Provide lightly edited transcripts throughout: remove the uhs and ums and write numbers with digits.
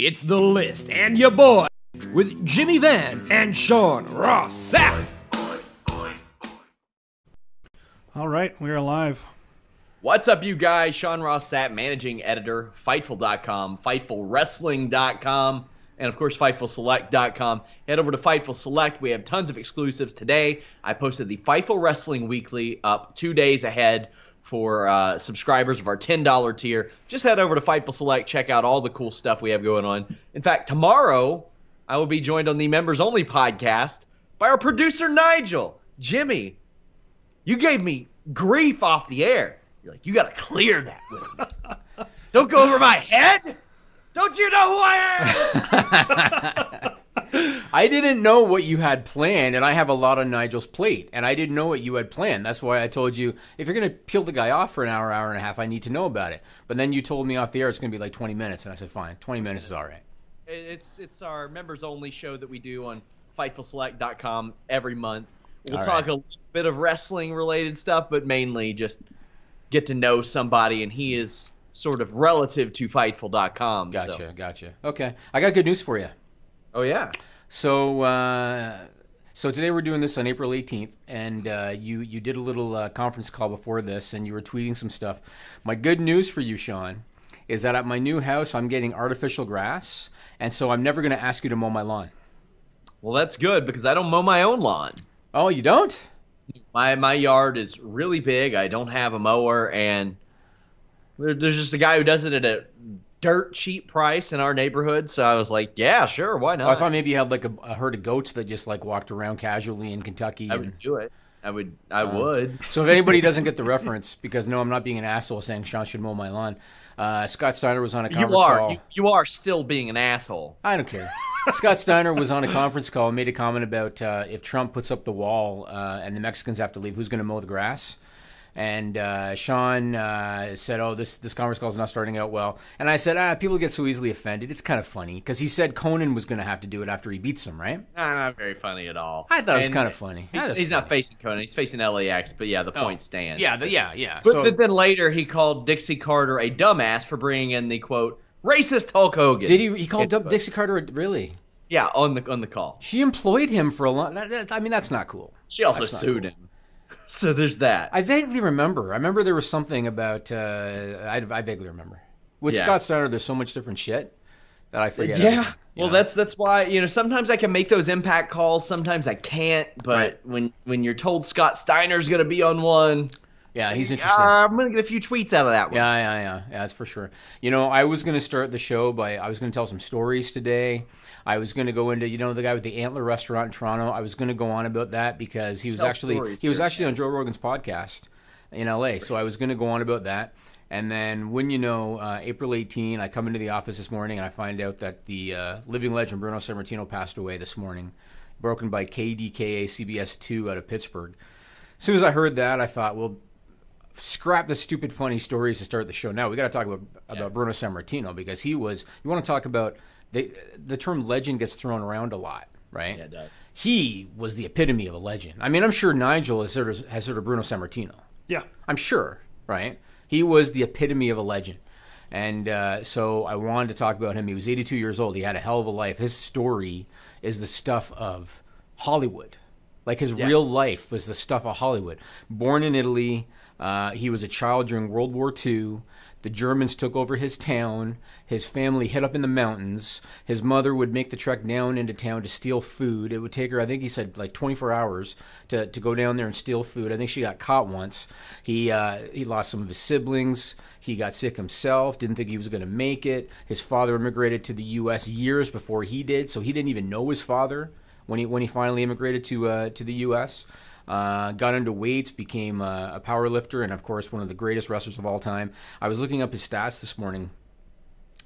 It's The List and your boy with Jimmy Van and Sean Ross Sapp. All right, we are live. What's up, you guys? Sean Ross Sapp, managing editor, Fightful.com, FightfulWrestling.com, and of course, FightfulSelect.com. Head over to Fightful Select. We have tons of exclusives today. I posted the Fightful Wrestling Weekly up 2 days ahead for subscribers of our $10 tier. Just head over to Fightful Select. Check out all the cool stuff we have going on. In fact, tomorrow, I will be joined on the Members Only podcast by our producer, Nigel. Jimmy, you gave me grief off the air. You're like, you got to clear that with me. Don't go over my head. Don't you know who I am? I didn't know what you had planned, and I have a lot on Nigel's plate, and I didn't know what you had planned. That's why I told you, if you're going to peel the guy off for an hour, hour and a half, I need to know about it. But then you told me off the air it's going to be like 20 minutes, and I said, fine, 20 minutes is all right. It's our members-only show that we do on FightfulSelect.com every month. We'll All talk right. a little bit of wrestling-related stuff, but mainly just get to know somebody, and he is sort of relative to Fightful.com. Gotcha. Okay, I got good news for you. Oh, yeah. So today we're doing this on April 18th, and you did a little conference call before this, and you were tweeting some stuff. My good news for you, Sean, is that at my new house I'm getting artificial grass, and so I'm never going to ask you to mow my lawn. Well, that's good, because I don't mow my own lawn. Oh, you don't? My yard is really big. I don't have a mower, and there's just a guy who does it at a dirt cheap price in our neighborhood. So I was like, yeah, sure, why not? Oh, I thought maybe you had like a herd of goats that just like walked around casually in Kentucky. I would do it. I would. So if anybody doesn't get the reference, because no, I'm not being an asshole saying Sean should mow my lawn. Scott Steiner was on a conference call. You are still being an asshole. I don't care. Scott Steiner was on a conference call and made a comment about if Trump puts up the wall and the Mexicans have to leave, who's going to mow the grass? And Sean said, oh, this conference call is not starting out well. And I said, people get so easily offended. It's kind of funny because he said Conan was going to have to do it after he beats him, right? No, not very funny at all. I thought it was kind of funny. He's not facing Conan. He's facing LAX, but yeah, the point stands. Yeah. But then later he called Dixie Carter a dumbass for bringing in the, quote, racist Hulk Hogan. Did he called Dixie Carter really? Yeah, on the call. She employed him for a long... I mean, that's not cool. She also sued him. So there's that. I vaguely remember. I remember there was something about... I vaguely remember. With Scott Steiner, there's so much different shit that I forget. Yeah. Well, that's why, sometimes I can make those impact calls. Sometimes I can't. But when you're told Scott Steiner's going to be on one... Yeah, he's interesting. I'm going to get a few tweets out of that one. Yeah, that's for sure. I was going to start the show I was going to tell some stories today. I was going to go into, the guy with the Antler restaurant in Toronto. I was going to go on about that because he was actually on Joe Rogan's podcast in LA. So I was going to go on about that. And then when April 18, I come into the office this morning and I find out that the living legend Bruno Sammartino passed away this morning, broken by KDKA CBS 2 out of Pittsburgh. As soon as I heard that, I thought, well, scrap the stupid funny stories to start the show. Now we got to talk about Bruno Sammartino because he was. You want to talk about the term legend gets thrown around a lot, right? Yeah, it does. He was the epitome of a legend. I mean, I'm sure Nigel has heard of Bruno Sammartino. Yeah, I'm sure, right? He was the epitome of a legend, and so I wanted to talk about him. He was 82 years old. He had a hell of a life. His story is the stuff of Hollywood. Like his real life was the stuff of Hollywood. Born in Italy. He was a child during World War II. The Germans took over his town. His family hid up in the mountains. His mother would make the trek down into town to steal food. It would take her, I think he said, like 24 hours to go down there and steal food. I think she got caught once. He lost some of his siblings. He got sick himself, didn't think he was going to make it. His father immigrated to the U.S. years before he did, so he didn't even know his father when he finally immigrated to the U.S., got into weights, became a power lifter, and of course one of the greatest wrestlers of all time. I was looking up his stats this morning.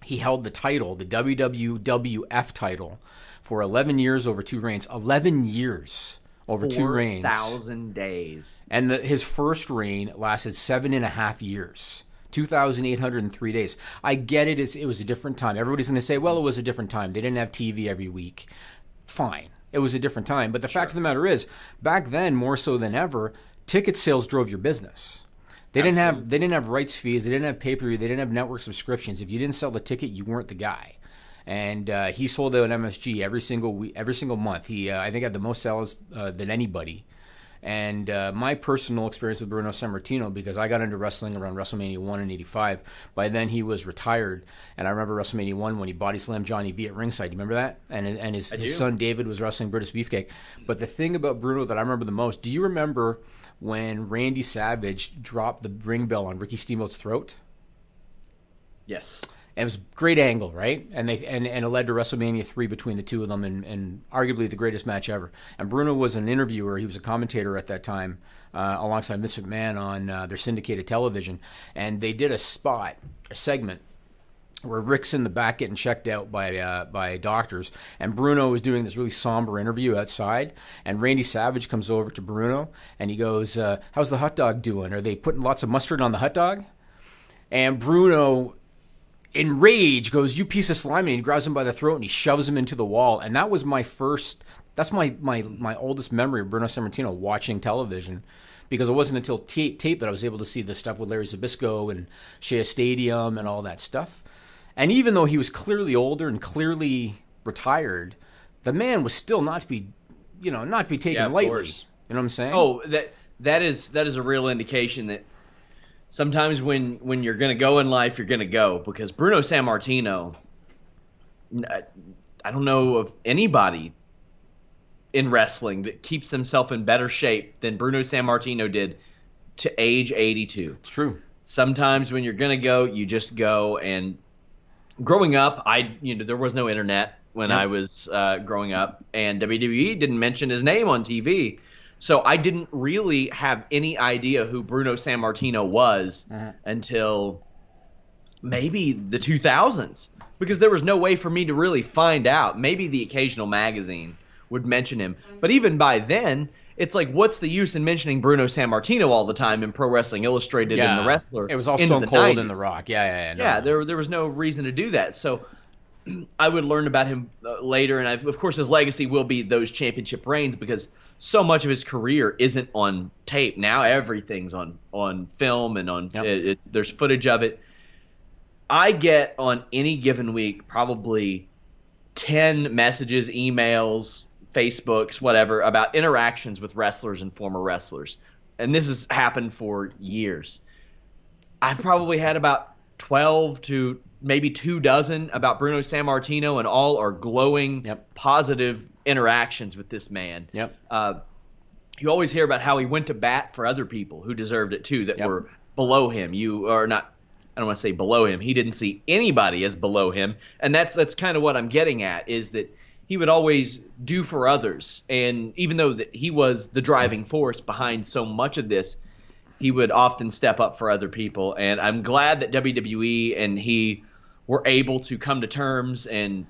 He held the title, the WWF title, for 11 years over 2 reigns. 11 years over 2 reigns. 4,000 days. And his first reign lasted 7.5 years. 2,803 days. I get it. It was a different time. Everybody's going to say, well, it was a different time. They didn't have TV every week. Fine. It was a different time. But the fact of the matter is, back then, more so than ever, ticket sales drove your business. They didn't have rights fees. They didn't have pay-per-view. They didn't have network subscriptions. If you didn't sell the ticket, you weren't the guy. And he sold out MSG every single week, every single month. He, I think, had the most sales than anybody. And my personal experience with Bruno Sammartino, because I got into wrestling around WrestleMania 1 in '85. By then, he was retired. And I remember WrestleMania 1 when he body slammed Johnny V at ringside. You remember that? And his son David was wrestling British Beefcake. But the thing about Bruno that I remember the most, do you remember when Randy Savage dropped the ring bell on Ricky Steamboat's throat? Yes. It was a great angle, right? And it led to WrestleMania 3 between the two of them, and arguably the greatest match ever. And Bruno was an interviewer. He was a commentator at that time, alongside Vince McMahon on their syndicated television. And they did a segment, where Rick's in the back getting checked out by doctors, and Bruno was doing this really somber interview outside, and Randy Savage comes over to Bruno, and he goes, how's the hot dog doing? Are they putting lots of mustard on the hot dog? And Bruno, in rage, goes, you piece of slime, and he grabs him by the throat and he shoves him into the wall. And that was that's my oldest memory of Bruno Sammartino watching television, because it wasn't until tape that I was able to see the stuff with Larry Zbyszko and Shea Stadium and all that stuff. And even though he was clearly older and clearly retired, the man was still not to be taken lightly. Course. You know what I'm saying? Oh, that is a real indication that sometimes when you're going to go in life, you're going to go. Because Bruno Sammartino, I don't know of anybody in wrestling that keeps himself in better shape than Bruno Sammartino did to age 82. It's true. Sometimes when you're going to go, you just go. And growing up, there was no internet when I was growing up, and WWE didn't mention his name on TV. So I didn't really have any idea who Bruno Sammartino was until maybe the 2000s, because there was no way for me to really find out. Maybe the occasional magazine would mention him. But even by then, it's like, what's the use in mentioning Bruno Sammartino all the time in Pro Wrestling Illustrated and The Wrestler? It was all Stone Cold and The Rock. Yeah, there was no reason to do that. So I would learn about him later, and of course his legacy will be those championship reigns, because so much of his career isn't on tape. Now everything's on film and on there's footage of it. I get on any given week probably 10 messages, emails, Facebooks, whatever, about interactions with wrestlers and former wrestlers. And this has happened for years. I've probably had about 12 to maybe 24 about Bruno Sammartino, and all are glowing, positive interactions with this man. You always hear about how he went to bat for other people who deserved it too, that were below him. You are not, I don't want to say below him. He didn't see anybody as below him. And that's kind of what I'm getting at, is that he would always do for others. And even though that he was the driving force behind so much of this, he would often step up for other people. And I'm glad that WWE and he were able to come to terms and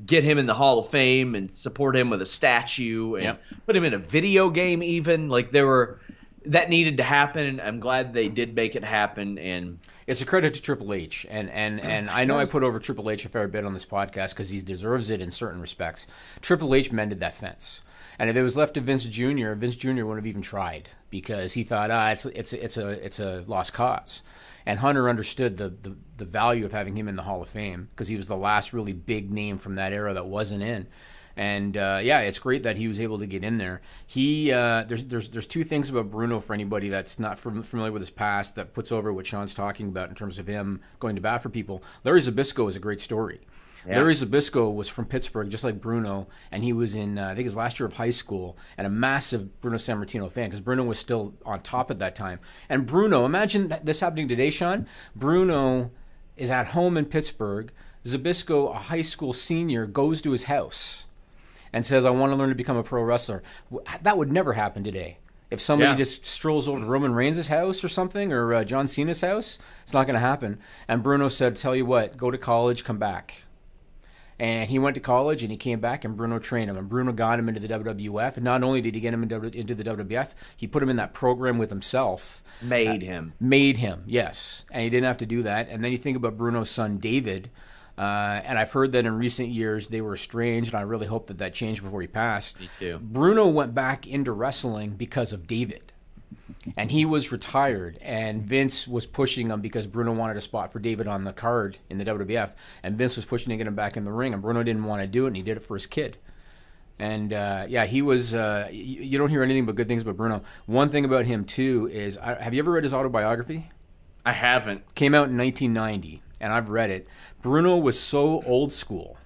get him in the Hall of Fame and support him with a statue and put him in a video game even. Like, that needed to happen, and I'm glad they did make it happen. And it's a credit to Triple H, and I know I put over Triple H a fair bit on this podcast because he deserves it in certain respects. Triple H mended that fence, and if it was left to Vince Jr., Vince Jr. wouldn't have even tried, because he thought, it's a lost cause. And Hunter understood the value of having him in the Hall of Fame, because he was the last really big name from that era that wasn't in. And it's great that he was able to get in there. There's two things about Bruno, for anybody that's not familiar with his past, that puts over what Sean's talking about in terms of him going to bat for people. Larry Zbyszko is a great story. Yeah. Larry Zbyszko was from Pittsburgh, just like Bruno, and he was in, I think, his last year of high school, and a massive Bruno Sammartino fan, because Bruno was still on top at that time. And Bruno, imagine this happening today, Sean. Bruno is at home in Pittsburgh. Zbyszko, a high school senior, goes to his house and says, I want to learn to become a pro wrestler. That would never happen today. If somebody just strolls over to Roman Reigns' house or something, or John Cena's house, it's not going to happen. And Bruno said, tell you what, go to college, come back. And he went to college, and he came back, and Bruno trained him. And Bruno got him into the WWF. And not only did he get him into the WWF, he put him in that program with himself. Made him, yes. And he didn't have to do that. And then you think about Bruno's son, David. And I've heard that in recent years they were estranged, and I really hope that changed before he passed. Me too. Bruno went back into wrestling because of David. and he was retired, and Vince was pushing him because Bruno wanted a spot for David on the card in the WWF, and Vince was pushing to get him back in the ring, and Bruno didn't want to do it, and he did it for his kid. And he was. You don't hear anything but good things about Bruno. One thing about him too is, have you ever read his autobiography? I haven't. Came out in 1990, and I've read it. Bruno was so old school,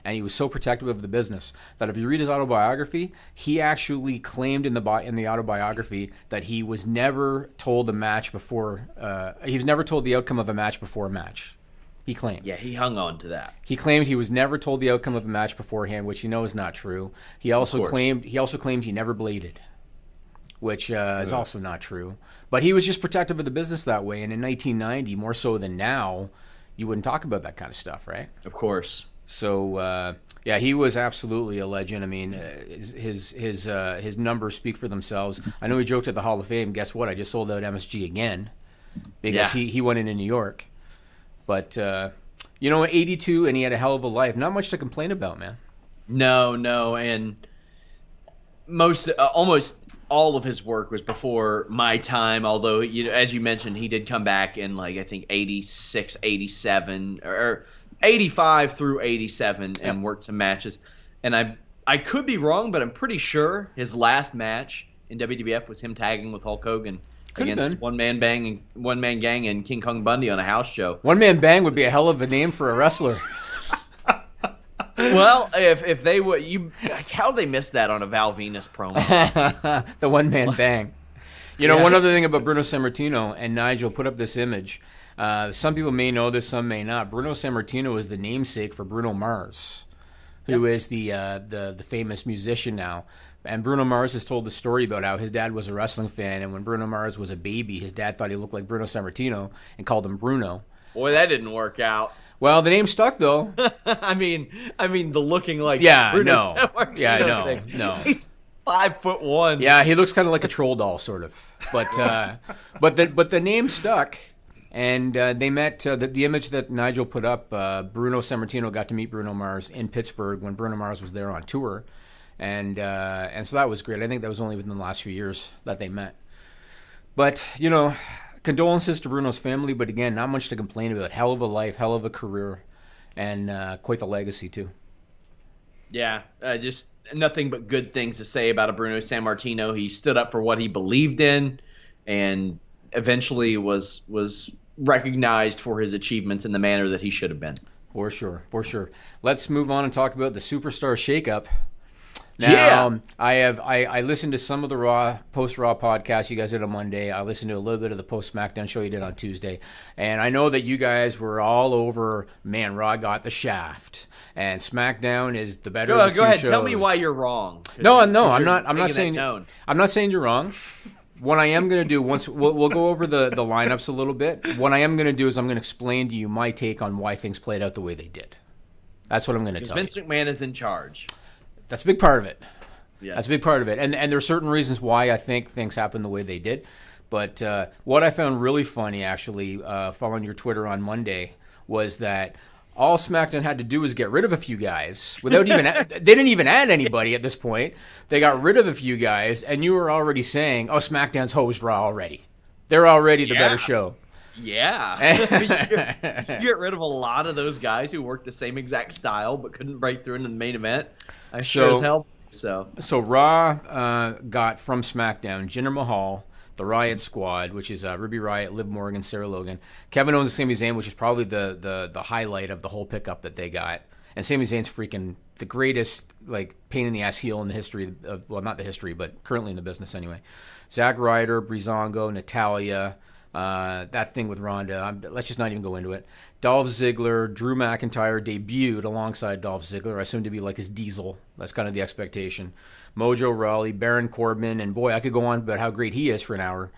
and he was so protective of the business that if you read his autobiography, he actually claimed in the autobiography that he was never told the match before. He was never told the outcome of a match before a match. He claimed. Yeah, he hung on to that. He claimed he was never told the outcome of a match beforehand, which you know is not true. He also claimed he never bladed, which is also not true. But he was just protective of the business that way. And in 1990, more so than now, you wouldn't talk about that kind of stuff, right? Of course. So he was absolutely a legend. I mean, his numbers speak for themselves. I know he joked at the Hall of Fame. Guess what? I just sold out MSG again because he went in New York. But 82, and he had a hell of a life. Not much to complain about, man. No, and almost all of his work was before my time, although, as you mentioned, he did come back in, I think 86, 87, or 85 through 87 and worked some matches. And I could be wrong, but I'm pretty sure his last match in WWF was him tagging with Hulk Hogan against One Man Gang and King Kong Bundy on a house show. One Man Bang would be a hell of a name for a wrestler. Well, if they would, how they missed that on a Val Venus promo. The One Man Bang. One other thing about Bruno Sammartino, and Nigel put up this image. Some people may know this, some may not. Bruno Sammartino is the namesake for Bruno Mars, who is the famous musician now. And Bruno Mars has told the story about how his dad was a wrestling fan, and when Bruno Mars was a baby, his dad thought he looked like Bruno Sammartino and called him Bruno. Boy, that didn't work out. Well, the name stuck, though. I mean, the looking like Bruno Sammartino thing. No. He's 5'1". Yeah, he looks kind of like a troll doll, sort of. But the name stuck, and they met. The image that Nigel put up, Bruno Sammartino got to meet Bruno Mars in Pittsburgh when Bruno Mars was there on tour, and so that was great. I think that was only within the last few years that they met. But condolences to Bruno's family, but again, not much to complain about. Hell of a life, hell of a career, and quite the legacy, too. Yeah, just nothing but good things to say about a Bruno Sammartino. He stood up for what he believed in, and eventually was recognized for his achievements in the manner that he should have been. For sure. Let's move on and talk about the Superstar Shakeup. Now, I listened to some of the post-Raw podcast you guys did on Monday. I listened to a little bit of the post-SmackDown show you did on Tuesday. And I know that you guys were all over, man, Raw got the shaft. And SmackDown is the better of the two shows. Go ahead, tell me why you're wrong. No, I'm not saying you're wrong. What I am going to do, once we'll go over the lineups a little bit. What I am going to do is I'm going to explain to you my take on why things played out the way they did. That's what I'm going to tell you. Vince McMahon is in charge. That's a big part of it. Yes. That's a big part of it. And there are certain reasons why I think things happened the way they did. But what I found really funny, actually, following your Twitter on Monday, was that all SmackDown had to do was get rid of a few guys. They didn't even add anybody at this point. They got rid of a few guys, and you were already saying, oh, SmackDown's hosed Raw already. They're already the better show. Yeah. you get rid of a lot of those guys who worked the same exact style but couldn't break through into the main event. Sure as hell. So Raw got from SmackDown Jinder Mahal, the Riot Squad, which is Ruby Riott, Liv Morgan, Sarah Logan, Kevin Owens and Sami Zayn, which is probably the highlight of the whole pickup that they got. And Sami Zayn's freaking the greatest pain in the ass heel in the history of, well, not the history, but currently in the business anyway. Zack Ryder, Breezango, Natalya. That thing with Ronda, let's just not even go into it. Dolph Ziggler, Drew McIntyre debuted alongside Dolph Ziggler. I assume to be like his Diesel. That's kind of the expectation. Mojo Rawley, Baron Corbin, and boy, I could go on about how great he is for an hour.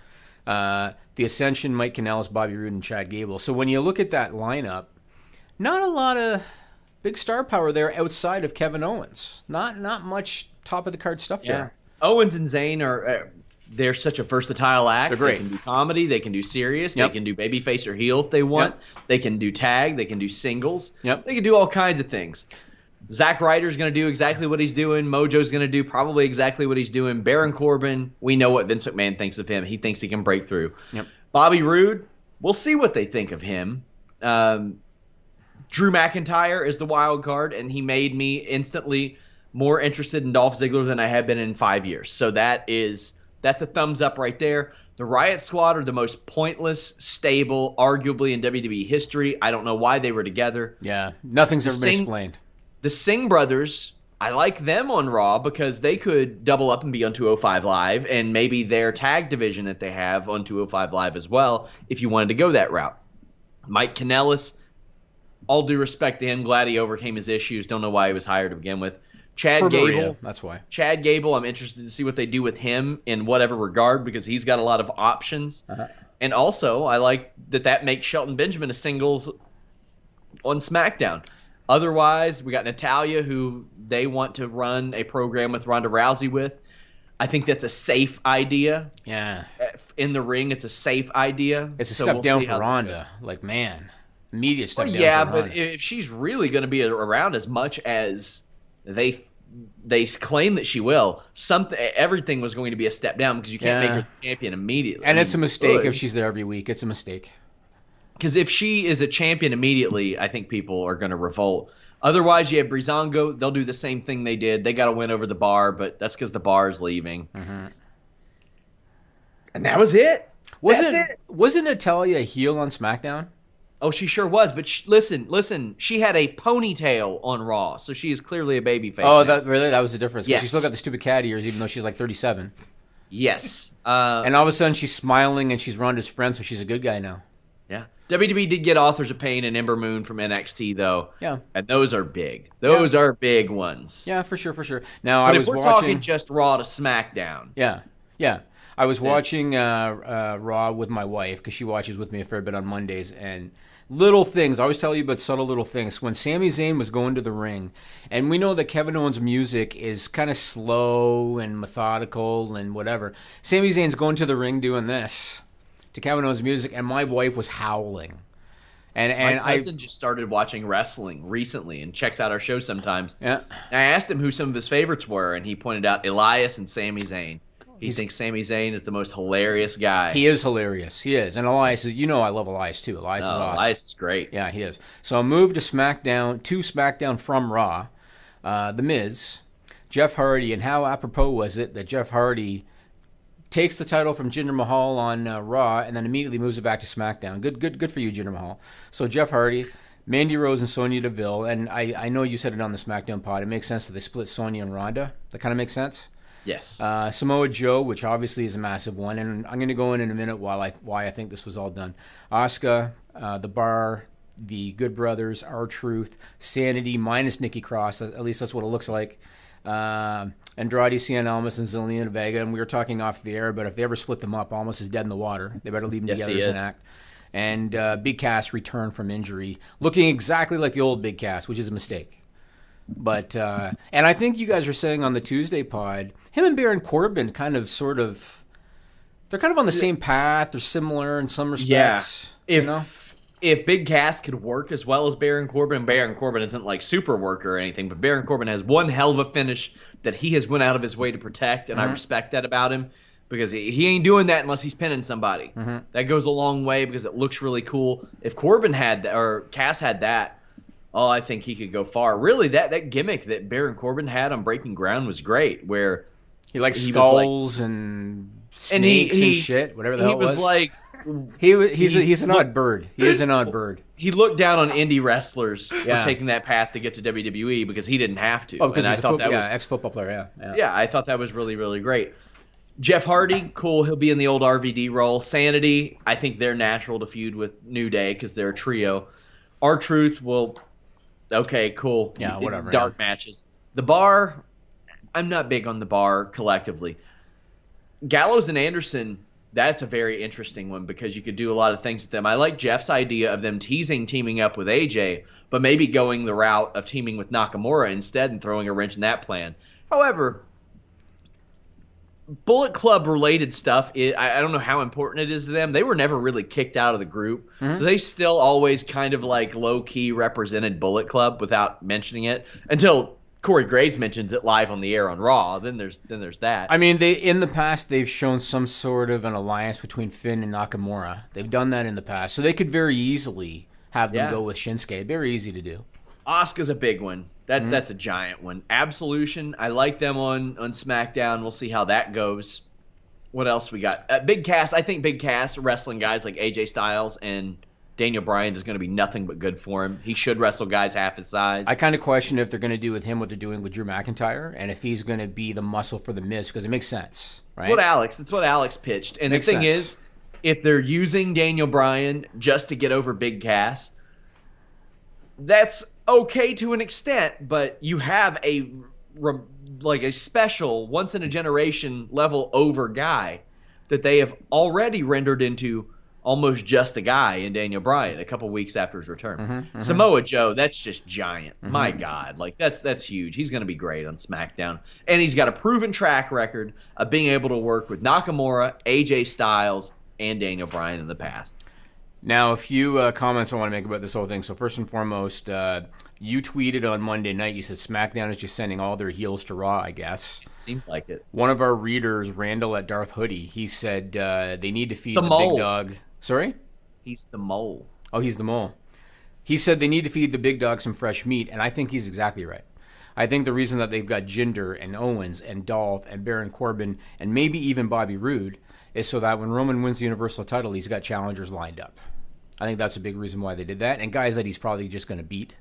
The Ascension, Mike Kanellis, Bobby Roode, and Chad Gable. So when you look at that lineup, not a lot of big star power there outside of Kevin Owens. Not much top of the card stuff there. Owens and Zayn are... they're such a versatile act. They're great. They can do comedy. They can do serious. Yep. They can do babyface or heel if they want. Yep. They can do tag. They can do singles. Yep. They can do all kinds of things. Zack Ryder's going to do exactly what he's doing. Mojo's going to do probably exactly what he's doing. Baron Corbin, we know what Vince McMahon thinks of him. He thinks he can break through. Yep. Bobby Roode, we'll see what they think of him. Drew McIntyre is the wild card, and he made me instantly more interested in Dolph Ziggler than I had been in 5 years. So that's a thumbs up right there. The Riot Squad are the most pointless stable, arguably, in WWE history. I don't know why they were together. Yeah, nothing's ever been explained. The Singh brothers, I like them on Raw because they could double up and be on 205 Live, and maybe their tag division that they have on 205 Live as well, if you wanted to go that route. Mike Kanellis, all due respect to him, glad he overcame his issues. Don't know why he was hired to begin with. Chad Gable. Maria, that's why. Chad Gable, I'm interested to see what they do with him in whatever regard because he's got a lot of options. Uh-huh. And also, I like that makes Shelton Benjamin a singles on SmackDown. Otherwise, we got Natalya, who they want to run a program with Ronda Rousey with. I think that's a safe idea. Yeah. In the ring, it's a safe idea. It's a step down for Ronda. Like, man, immediate step down for Ronda. Yeah, but if she's really going to be around as much as they claim that she will, everything was going to be a step down because you can't make her champion immediately. And it's a mistake if she's there every week. It's a mistake. Because if she is a champion immediately, I think people are going to revolt. Otherwise, you have Breezango. They'll do the same thing they did. They got to win over the Bar, but that's because the Bar is leaving. Mm-hmm. And that was it. Wasn't Natalya a heel on SmackDown? Oh, she sure was. But listen. She had a ponytail on Raw, so she is clearly a babyface. Oh, that was the difference. Yes. She still got the stupid cat ears, even though she's like 37. Yes. And all of a sudden, she's smiling, and she's Ronda's friend, so she's a good guy now. Yeah. WWE did get Authors of Pain and Ember Moon from NXT, though. Yeah. And those are big. Those are big ones. Yeah, for sure. Now, but if we're talking just Raw to SmackDown. Yeah. I was watching Raw with my wife because she watches with me a fair bit on Mondays, and little things. I always tell you about subtle little things. When Sami Zayn was going to the ring, and we know that Kevin Owens' music is kind of slow and methodical and whatever. Sami Zayn's going to the ring doing this to Kevin Owens' music, and my wife was howling. And my cousin just started watching wrestling recently and checks out our show sometimes. Yeah. And I asked him who some of his favorites were, and he pointed out Elias and Sami Zayn. He thinks Sami Zayn is the most hilarious guy. He is hilarious. He is. And Elias is, I love Elias too. Elias is awesome. Elias is great. Yeah, he is. So I moved to SmackDown from Raw. The Miz, Jeff Hardy, and how apropos was it that Jeff Hardy takes the title from Jinder Mahal on Raw and then immediately moves it back to SmackDown. Good for you, Jinder Mahal. So Jeff Hardy, Mandy Rose, and Sonya Deville. And I know you said it on the SmackDown pod. It makes sense that they split Sonya and Ronda. That kind of makes sense. Yes. Samoa Joe, which obviously is a massive one, and I'm going to go in a minute why I think this was all done. Asuka, The Bar, the Good Brothers, R-Truth, Sanity minus Nikki Cross. At least that's what it looks like. Andrade, Cien Almas, and Zelina Vega. And we were talking off the air, but if they ever split them up, Almas is dead in the water. They better leave them together as an act. And Big Cass returned from injury, looking exactly like the old Big Cass, which is a mistake. But and I think you guys were saying on the Tuesday pod, him and Baron Corbin they're kind of on the same path. They're similar in some respects. Yeah. If Big Cass could work as well as Baron Corbin isn't like super worker or anything, but Baron Corbin has one hell of a finish that he has went out of his way to protect, and I respect that about him because he ain't doing that unless he's pinning somebody. Mm-hmm. That goes a long way because it looks really cool. If Corbin had that, or Cass had that, I think he could go far. Really, that gimmick that Baron Corbin had on Breaking Ground was great, where he likes skulls and snakes and shit, whatever the hell it was. He was like, he's an odd bird. He is an odd bird. He looked down on indie wrestlers for taking that path to get to WWE because he didn't have to. Oh, because he's ex-football player. Yeah, I thought that was really, really great. Jeff Hardy, cool. He'll be in the old RVD role. Sanity, I think they're natural to feud with New Day because they're a trio. R-Truth will. Okay, cool. Yeah, whatever. Dark matches. The Bar, I'm not big on the Bar collectively. Gallows and Anderson, that's a very interesting one because you could do a lot of things with them. I like Jeff's idea of them teaming up with AJ, but maybe going the route of teaming with Nakamura instead and throwing a wrench in that plan. However, Bullet Club related stuff, I don't know how important it is to them. They were never really kicked out of the group. So they still always kind of like low-key represented Bullet Club without mentioning it until Corey Graves mentions it live on the air on Raw. Then there's that. I mean, in the past, they've shown some sort of an alliance between Finn and Nakamura. They've done that in the past. So they could very easily have them go with Shinsuke. Very easy to do. Asuka's a big one. That's a giant one. Absolution, I like them on SmackDown. We'll see how that goes. What else we got? Big Cass. I think Big Cass wrestling guys like AJ Styles and Daniel Bryan is going to be nothing but good for him. He should wrestle guys half his size. I kind of question if they're going to do with him what they're doing with Drew McIntyre, and if he's going to be the muscle for the Miz, because it makes sense, right? It's what Alex pitched. And Makes the thing sense. is, if they're using Daniel Bryan just to get over Big Cass, that's okay to an extent, but you have a special once in a generation level over guy that they have already rendered into almost just a guy in Daniel Bryan a couple weeks after his return. Samoa Joe, that's just giant. My God, like that's huge. He's going to be great on SmackDown, and he's got a proven track record of being able to work with Nakamura, AJ Styles, and Daniel Bryan in the past. Now, a few comments I want to make about this whole thing. So first and foremost, you tweeted on Monday night, you said SmackDown is just sending all their heels to Raw, I guess. It seemed like it. One of our readers, Randall at Darth Hoodie, he said they need to feed The the mole. big dog. Sorry? He's the mole. Oh, he's the mole. He said they need to feed the big dog some fresh meat, and I think he's exactly right. I think the reason that they've got Jinder and Owens and Dolph and Baron Corbin and maybe even Bobby Roode is so that when Roman wins the Universal title, he's got challengers lined up. I think that's a big reason why they did that, and guys that he's probably just going to beat.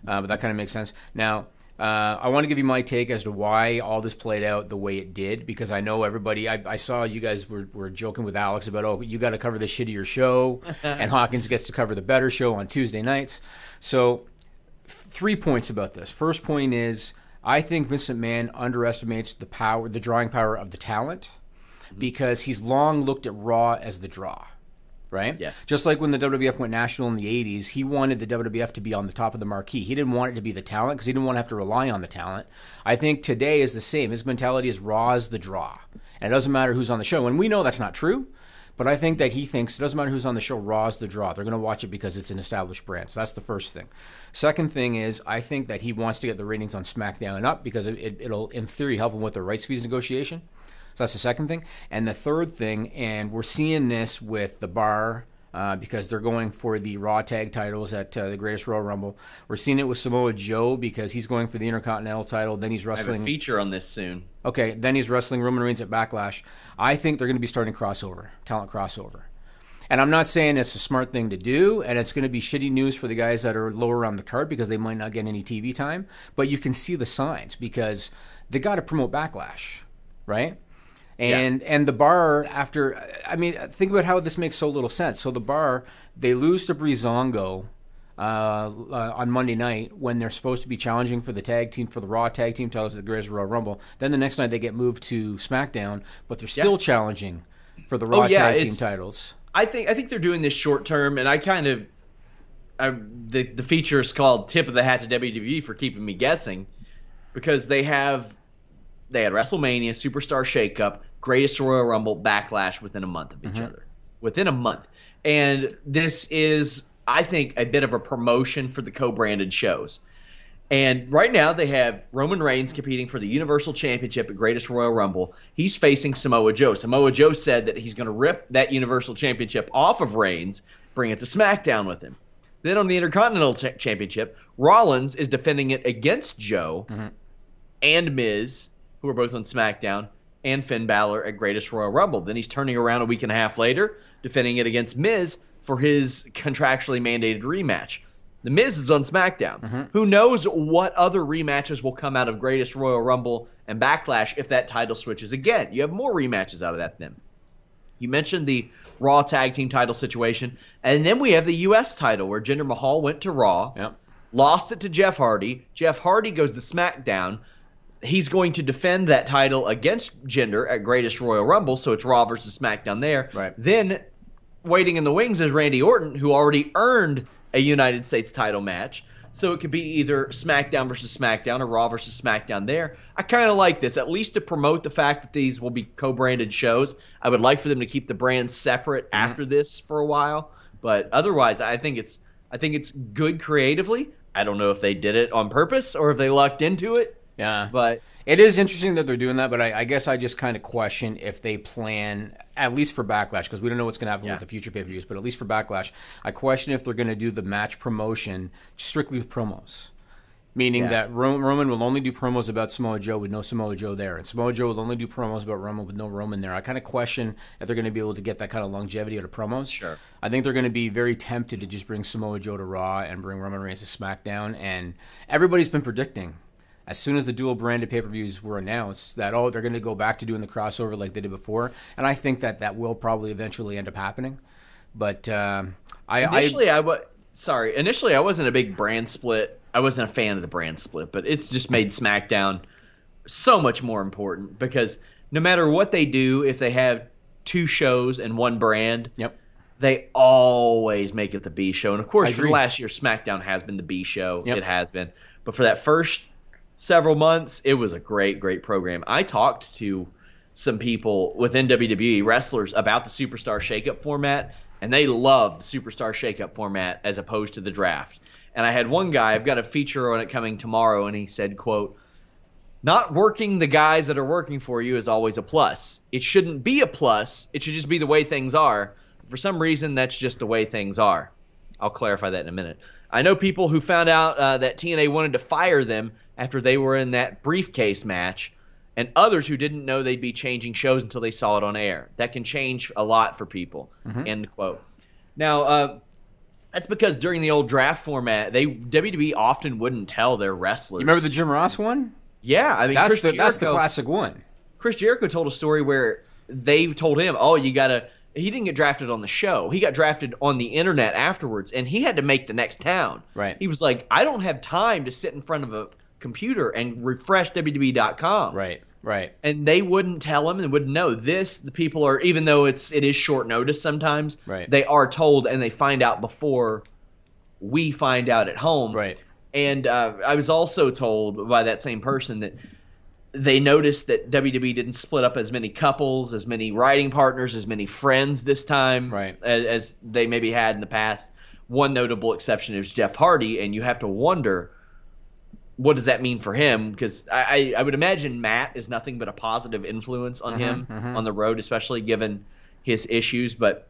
But that kind of makes sense. Now, I want to give you my take as to why all this played out the way it did, because I know everybody, I saw you guys were joking with Alex about, oh, you got to cover the shittier show, and Hawkins gets to cover the better show on Tuesday nights. So 3 points about this. First point is, I think Vince McMahon underestimates the drawing power of the talent, because he's long looked at Raw as the draw. Right? Yes. Just like when the WWF went national in the 80s, he wanted the WWF to be on the top of the marquee. He didn't want it to be the talent because he didn't want to have to rely on the talent. I think today is the same. His mentality is Raw is the draw. And it doesn't matter who's on the show. And we know that's not true, but I think that he thinks it doesn't matter who's on the show, Raw is the draw. They're going to watch it because it's an established brand. So that's the first thing. Second thing is, I think that he wants to get the ratings on SmackDown up because it'll, in theory, help him with the rights fees negotiation. So that's the second thing. And the third thing, and we're seeing this with the Bar because they're going for the Raw tag titles at the Greatest Royal Rumble. We're seeing it with Samoa Joe because he's going for the Intercontinental title. Then he's I wrestling. have a feature on this soon. Okay, then he's wrestling Roman Reigns at Backlash. I think they're going to be starting talent crossover. And I'm not saying it's a smart thing to do, and it's going to be shitty news for the guys that are lower on the card because they might not get any TV time. But you can see the signs because they got to promote Backlash, right? And the Bar, think about how this makes so little sense. So the Bar, they lose to Breezango on Monday night when they're supposed to be challenging for the Raw tag team titles at the Greatest Royal Rumble. Then the next night they get moved to SmackDown, but they're still challenging for the Raw tag team titles. I think they're doing this short term, and the feature is called "Tip of the Hat to WWE" for keeping me guessing, because they had WrestleMania, Superstar Shakeup, Greatest Royal Rumble, Backlash within a month of each other. Within a month. And this is, I think, a bit of a promotion for the co-branded shows. And right now they have Roman Reigns competing for the Universal Championship at Greatest Royal Rumble. He's facing Samoa Joe. Samoa Joe said that he's going to rip that Universal Championship off of Reigns, bring it to SmackDown with him. Then on the Intercontinental Championship, Rollins is defending it against Joe and Miz, who are both on SmackDown, and Finn Balor at Greatest Royal Rumble. Then he's turning around a week and a half later, defending it against Miz for his contractually mandated rematch. The Miz is on SmackDown. Who knows what other rematches will come out of Greatest Royal Rumble and Backlash if that title switches again. You have more rematches out of that then. You mentioned the Raw Tag Team title situation. And then we have the U.S. title where Jinder Mahal went to Raw, lost it to Jeff Hardy. Jeff Hardy goes to SmackDown. He's going to defend that title against Jinder at Greatest Royal Rumble, so it's Raw versus SmackDown there. Right. Then, waiting in the wings is Randy Orton, who already earned a United States title match. so it could be either SmackDown versus SmackDown or Raw versus SmackDown there. I kind of like this, at least to promote the fact that these will be co-branded shows. I would like for them to keep the brands separate after this for a while, but otherwise I think it's good creatively. I don't know if they did it on purpose or if they lucked into it. Yeah. But it is interesting that they're doing that, but I guess I just kind of question if they plan, at least for Backlash, because we don't know what's going to happen with the future pay-per-views, but at least for Backlash, I question if they're going to do the match promotion strictly with promos. Meaning that Roman will only do promos about Samoa Joe with no Samoa Joe there, and Samoa Joe will only do promos about Roman with no Roman there. I kind of question if they're going to be able to get that kind of longevity out of promos. Sure. I think they're going to be very tempted to just bring Samoa Joe to Raw and bring Roman Reigns to SmackDown, and everybody's been predicting, as soon as the dual-branded pay-per-views were announced, that, they're going to go back to doing the crossover like they did before, and I think that will probably eventually end up happening. But initially I wasn't a big brand split. I wasn't a fan of the brand split, but it's just made SmackDown so much more important because no matter what they do, if they have two shows and one brand, they always make it the B show. And of course, for the last year, SmackDown has been the B show. It has been. But for that first several months, it was a great, great program. I talked to some people within WWE, wrestlers, about the Superstar Shakeup format, and they love the Superstar Shakeup format as opposed to the draft. And I had one guy, I've got a feature on it coming tomorrow, and he said, quote, "Not working the guys that are working for you is always a plus. It shouldn't be a plus. It should just be the way things are. For some reason, that's just the way things are." I'll clarify that in a minute. I know people who found out that TNA wanted to fire them after they were in that briefcase match, and others who didn't know they'd be changing shows until they saw it on air. That can change a lot for people, end quote. Now, that's because during the old draft format, WWE often wouldn't tell their wrestlers. You remember the Jim Ross one? Yeah, I mean, that's the classic one. Chris Jericho told a story where they told him, he didn't get drafted on the show. He got drafted on the internet afterwards, and he had to make the next town. Right. He was like, I don't have time to sit in front of a computer and refresh WWE.com. Right. Right. And they wouldn't tell him and wouldn't know. The people are, even though it is short notice sometimes, they are told and they find out before we find out at home. Right. And I was also told by that same person that they noticed that WWE didn't split up as many couples, as many writing partners, as many friends this time as they maybe had in the past. One notable exception is Jeff Hardy, and you have to wonder, what does that mean for him? Because I would imagine Matt is nothing but a positive influence on him on the road, especially given his issues. But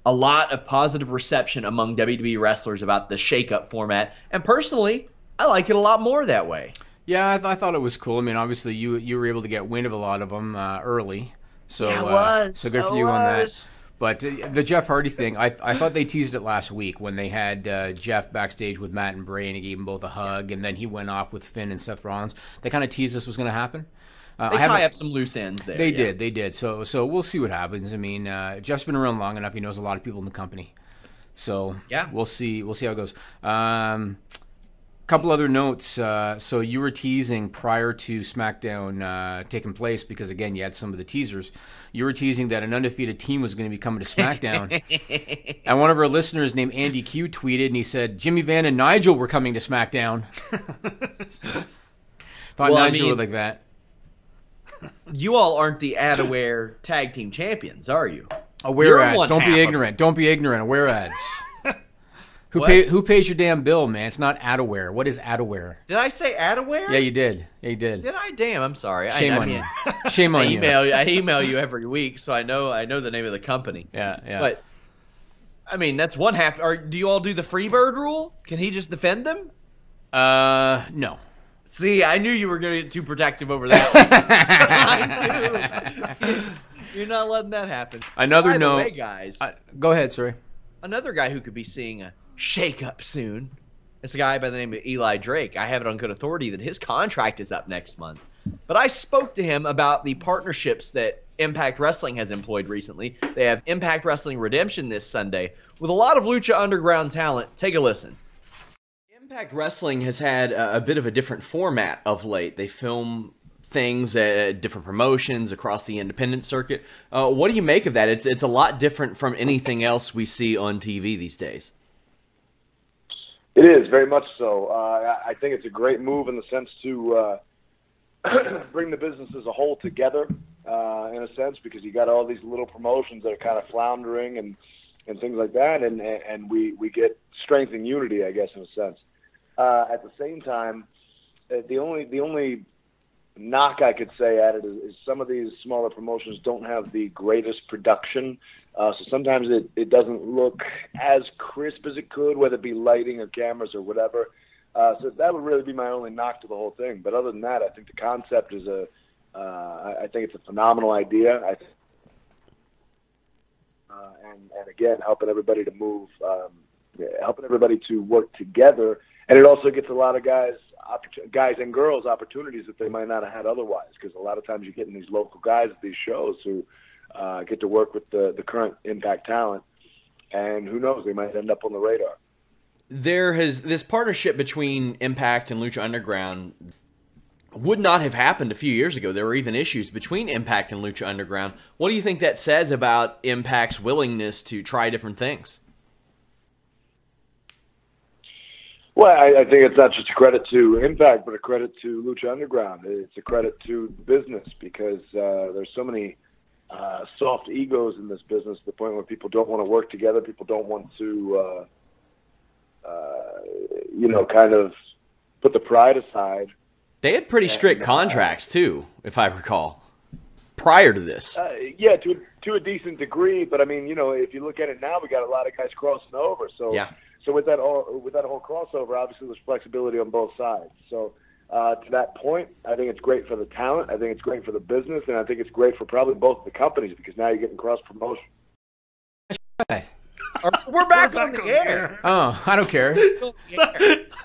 a lot of positive reception among WWE wrestlers about the shakeup format. And personally, I like it a lot more that way. Yeah, I thought it was cool. I mean, obviously, you were able to get wind of a lot of them early. So, so good for you on that. But the Jeff Hardy thing, I thought they teased it last week when they had Jeff backstage with Matt and Bray, and he gave them both a hug, and then he went off with Finn and Seth Rollins. They kind of teased this was going to happen. They tie up some loose ends there. They did. So we'll see what happens. I mean, Jeff's been around long enough. He knows a lot of people in the company. So we'll see how it goes. Couple other notes. So you were teasing prior to SmackDown taking place, because again you had some of the teasers. You were teasing that an undefeated team was going to be coming to SmackDown, and one of our listeners named Andy Q tweeted and he said Jimmy Van and Nigel were coming to SmackDown. Thought Nigel would like that. You all aren't the Ad-Aware tag team champions, are you? Aware ads. Don't be ignorant. Don't be ignorant. Aware ads. Who pays your damn bill, man? It's not Ad-Aware. What is Ad-Aware? Did I say Ad-Aware? Yeah, you did. Did I? Damn, I'm sorry. Shame on you. Shame on you. I email you every week, so I know the name of the company. Yeah. But I mean, that's one half. Do you all do the Freebird rule? Can he just defend them? No. See, I knew you were going to get too protective over that one. I knew. You're not letting that happen. Another note. By the way, guys. Go ahead, sorry. Another guy who could be seeing a shake-up soon. It's a guy by the name of Eli Drake. I have it on good authority that his contract is up next month. But I spoke to him about the partnerships that Impact Wrestling has employed recently. They have Impact Wrestling Redemption this Sunday with a lot of Lucha Underground talent. Take a listen. Impact Wrestling has had a bit of a different format of late. They film things at different promotions across the independent circuit. What do you make of that? It's a lot different from anything else we see on TV these days. It is, very much so. I think it's a great move in the sense to bring the business as a whole together, in a sense, because you got all these little promotions that are kind of floundering and things like that, and we get strength and unity, I guess, in a sense. At the same time, the only knock I could say at it is some of these smaller promotions don't have the greatest production. So sometimes it doesn't look as crisp as it could, whether it be lighting or cameras or whatever. So that would really be my only knock to the whole thing. But other than that, I think the concept is I think it's a phenomenal idea. And again, helping everybody to move, helping everybody to work together. And it also gets a lot of guys and girls opportunities that they might not have had otherwise, because a lot of times you're getting these local guys at these shows who get to work with the current Impact talent, and who knows, they might end up on the radar. This partnership between Impact and Lucha Underground would not have happened a few years ago. There were even issues between Impact and Lucha Underground. What do you think that says about Impact's willingness to try different things? Well, I think it's not just a credit to Impact, but a credit to Lucha Underground. It's a credit to the business, because there's so many soft egos in this business, to the point where people don't want to work together. People don't want to, kind of put the pride aside. They had pretty strict contracts, too, if I recall, prior to this. Yeah, to a decent degree. But, I mean, if you look at it now, we got a lot of guys crossing over. So, yeah. So with that whole crossover, obviously there's flexibility on both sides. So to that point, I think it's great for the talent. I think it's great for the business, and I think it's great for probably both the companies, because now you're getting cross promotion. We're back on the air. Oh, I don't care.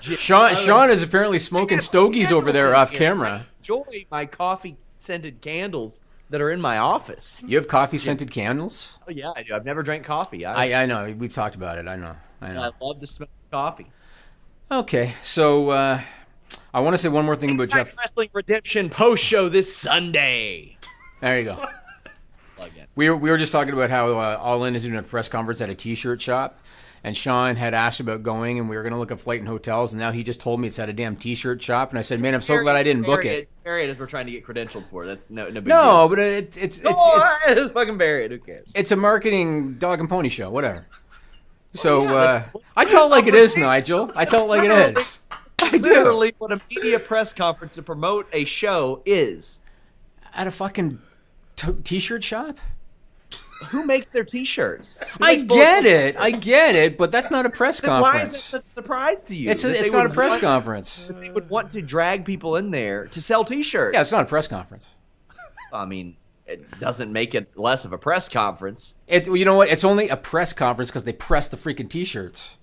Sean is apparently smoking stogies over there off camera. Enjoy my coffee-scented candles that are in my office. You have coffee-scented candles? Oh, yeah, I do. I've never drank coffee. I know. We've talked about it. I know. I love the smell of coffee. Okay, so I want to say one more thing about Jeff. Wrestling Redemption post-show this Sunday. There you go. We were just talking about how All In is doing a press conference at a T-shirt shop, and Sean had asked about going, and we were going to look at flight and hotels, and now he just told me it's at a damn T-shirt shop, and I said, man, I'm so glad I didn't book it. Bury it as we're trying to get credentialed for. That's no big deal. No, but it's fucking bury it. Who cares? It's a marketing dog and pony show, whatever. So I tell it like it is, Nigel. I tell it like it is. I do. Literally what a media press conference to promote a show is. At a fucking T-shirt shop? Who makes their T-shirts? I get it, but that's not a press conference. Why is it such a surprise to you? It's not a press conference. They would want to drag people in there to sell T-shirts. Yeah, it's not a press conference. I mean, it doesn't make it less of a press conference. You know what? It's only a press conference because they press the freaking T-shirts.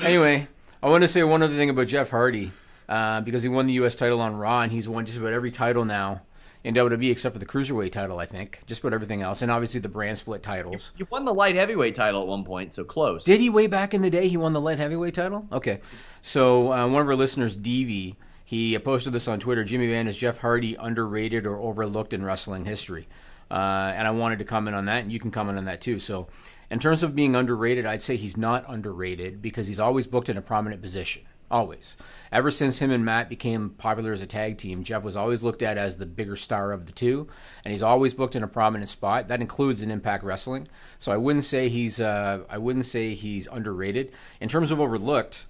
Anyway, I want to say one other thing about Jeff Hardy, because he won the U.S. title on Raw, and he's won just about every title now in WWE except for the Cruiserweight title, I think. Just about everything else, and obviously the brand split titles. You won the light heavyweight title at one point, so close. Did he way back in the day? He won the light heavyweight title? Okay. So one of our listeners, Devi, he posted this on Twitter. Jimmy Van, is Jeff Hardy underrated or overlooked in wrestling history? And I wanted to comment on that, and you can comment on that too. So in terms of being underrated, I'd say he's not underrated because he's always booked in a prominent position. Always. Ever since him and Matt became popular as a tag team, Jeff was always looked at as the bigger star of the two, and he's always booked in a prominent spot. That includes in Impact Wrestling. So I wouldn't say he's underrated. In terms of overlooked,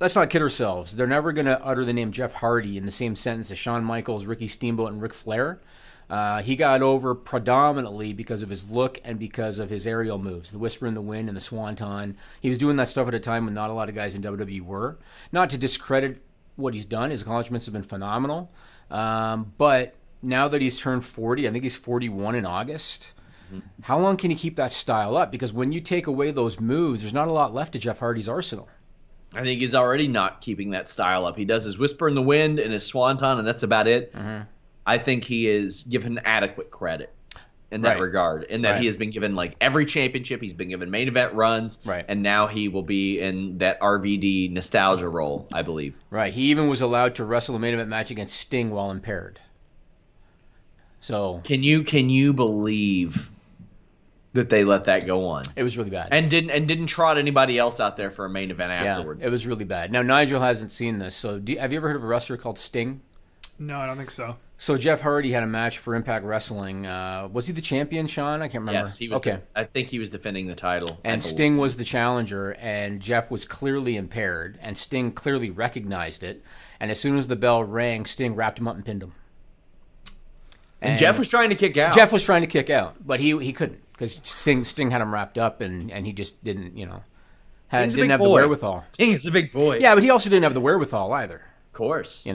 let's not kid ourselves. They're never going to utter the name Jeff Hardy in the same sentence as Shawn Michaels, Ricky Steamboat, and Ric Flair. He got over predominantly because of his look and because of his aerial moves, the Whisper in the Wind and the Swanton. He was doing that stuff at a time when not a lot of guys in WWE were. Not to discredit what he's done. His accomplishments have been phenomenal. But now that he's turned 40, I think he's 41 in August, how long can he keep that style up? Because when you take away those moves, there's not a lot left to Jeff Hardy's arsenal. I think he's already not keeping that style up. He does his Whisper in the Wind and his Swanton, and that's about it. I think he is given adequate credit in that regard, in that he has been given like every championship. He's been given main event runs, and now he will be in that RVD nostalgia role, I believe. Right. He even was allowed to wrestle a main event match against Sting while impaired. So can you believe that they let that go on. It was really bad. And didn't trot anybody else out there for a main event afterwards. Yeah, it was really bad. Now, Nigel hasn't seen this, so have you ever heard of a wrestler called Sting? No, I don't think so. So Jeff Hardy had a match for Impact Wrestling. Was he the champion, Sean? I can't remember. Yes, he was. Okay. I think he was defending the title. And Sting was the challenger, and Jeff was clearly impaired, and Sting clearly recognized it. And as soon as the bell rang, Sting wrapped him up and pinned him. And Jeff was trying to kick out. Jeff was trying to kick out, but he couldn't because Sting had him wrapped up, and he just didn't, didn't have the wherewithal. Sting is a big boy. Yeah, but he also didn't have the wherewithal either. Of course.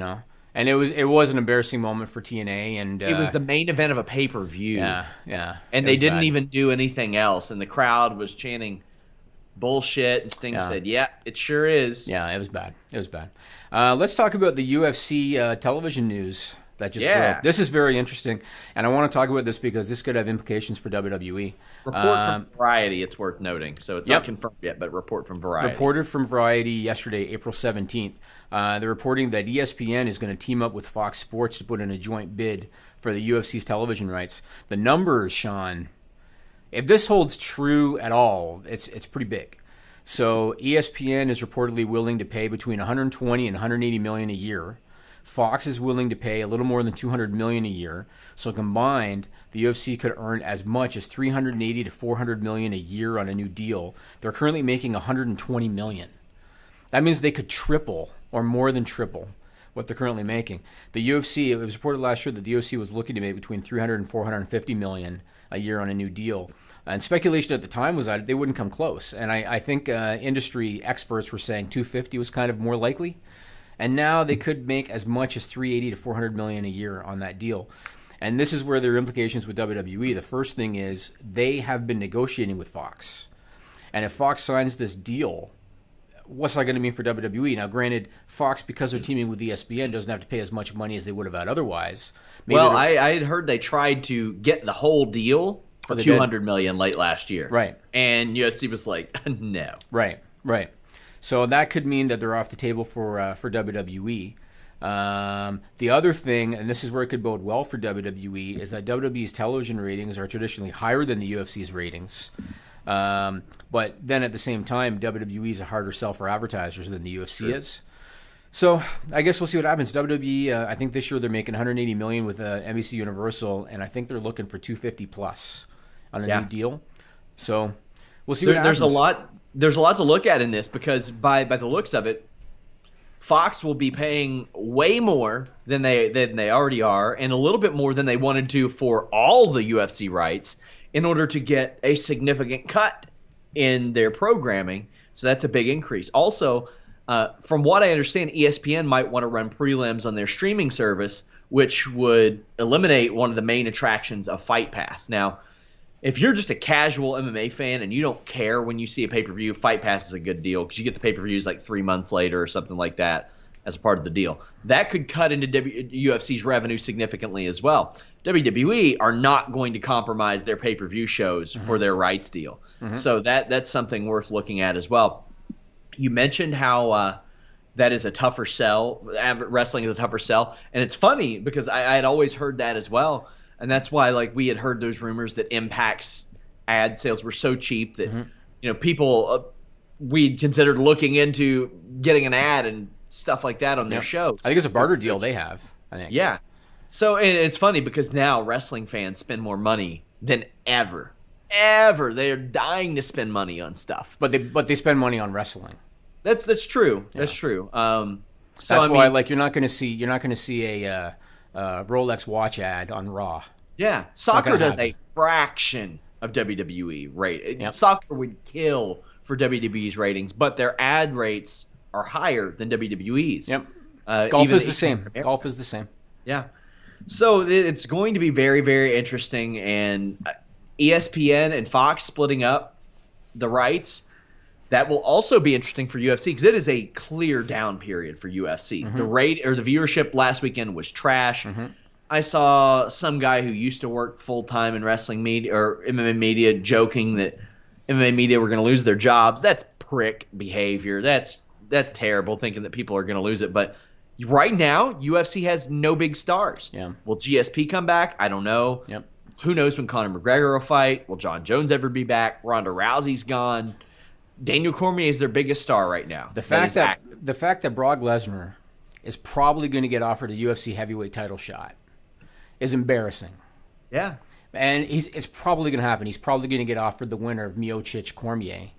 And it was an embarrassing moment for TNA, and it was the main event of a pay-per-view. Yeah. And they didn't even do anything else, and the crowd was chanting bullshit, and Sting said, "Yeah, it sure is." Yeah, it was bad. Let's talk about the UFC television news that just broke. This is very interesting, and I want to talk about this because this could have implications for WWE. Report from Variety, it's worth noting. So it's not confirmed yet, but report from Variety. Reported from Variety yesterday, April 17th. They're reporting that ESPN is going to team up with Fox Sports to put in a joint bid for the UFC's television rights. The numbers, Sean, if this holds true at all, it's pretty big. So ESPN is reportedly willing to pay between 120 and 180 million a year. Fox is willing to pay a little more than 200 million a year. So combined, the UFC could earn as much as 380 to 400 million a year on a new deal. They're currently making 120 million. That means they could triple or more than triple what they're currently making. The UFC, it was reported last year that the UFC was looking to make between 300 and 450 million a year on a new deal. And speculation at the time was that they wouldn't come close. And I think industry experts were saying 250 was kind of more likely. And now they could make as much as 380 to 400 million a year on that deal. And this is where there are implications with WWE. The first thing is they have been negotiating with Fox. And if Fox signs this deal, what's that going to mean for WWE? Now, granted, Fox, because they're teaming with ESPN, doesn't have to pay as much money as they would have had otherwise. I had heard they tried to get the whole deal for $200 million late last year. Right. And UFC was like, no. Right. So that could mean that they're off the table for WWE. The other thing, and this is where it could bode well for WWE, is that WWE's television ratings are traditionally higher than the UFC's ratings. But then at the same time, WWE is a harder sell for advertisers than the UFC is. So I guess we'll see what happens. WWE, I think this year they're making 180 million with NBC Universal, and I think they're looking for 250 plus on a new deal. So we'll see what happens. There's a lot to look at in this because by the looks of it, Fox will be paying way more than they already are, and a little bit more than they wanted to for all the UFC rights in order to get a significant cut in their programming. So that's a big increase. Also, from what I understand, ESPN might want to run prelims on their streaming service, which would eliminate one of the main attractions of Fight Pass. Now, if you're just a casual MMA fan and you don't care when you see a pay-per-view, Fight Pass is a good deal because you get the pay-per-views like 3 months later or something like that as a part of the deal. That could cut into UFC's revenue significantly as well. WWE are not going to compromise their pay-per-view shows for their rights deal. So that's something worth looking at as well. You mentioned how that is a tougher sell. Wrestling is a tougher sell. And it's funny because I had always heard that as well. And that's why, we had heard those rumors that Impact's ad sales were so cheap that, people we considered looking into getting an ad and stuff like that on their shows. I think it's a barter deal they have. I think. Yeah. So and it's funny because now wrestling fans spend more money than ever. They're dying to spend money on stuff. But they spend money on wrestling. That's true. Yeah. That's true. That's why you're not going to see a Rolex watch ad on Raw. Yeah, soccer does a fraction of WWE rate. Yep. Soccer would kill for WWE's ratings, but their ad rates are higher than WWE's. Yep. Golf is the same. Golf is the same. Yeah. So it's going to be very, very interesting, and ESPN and Fox splitting up the rights. That will also be interesting for UFC because it is a clear down period for UFC. The the viewership last weekend was trash. I saw some guy who used to work full time in wrestling media or MMA media joking that MMA media were going to lose their jobs. That's prick behavior. That's terrible, thinking that people are going to lose it. But right now, UFC has no big stars. Yeah. Will GSP come back? I don't know. Yep. Who knows when Conor McGregor will fight? Will John Jones ever be back? Ronda Rousey's gone. Daniel Cormier is their biggest star right now. The fact that Brock Lesnar is probably going to get offered a UFC heavyweight title shot is embarrassing. Yeah. And it's probably going to happen. He's probably going to get offered the winner of Miocic-Cormier.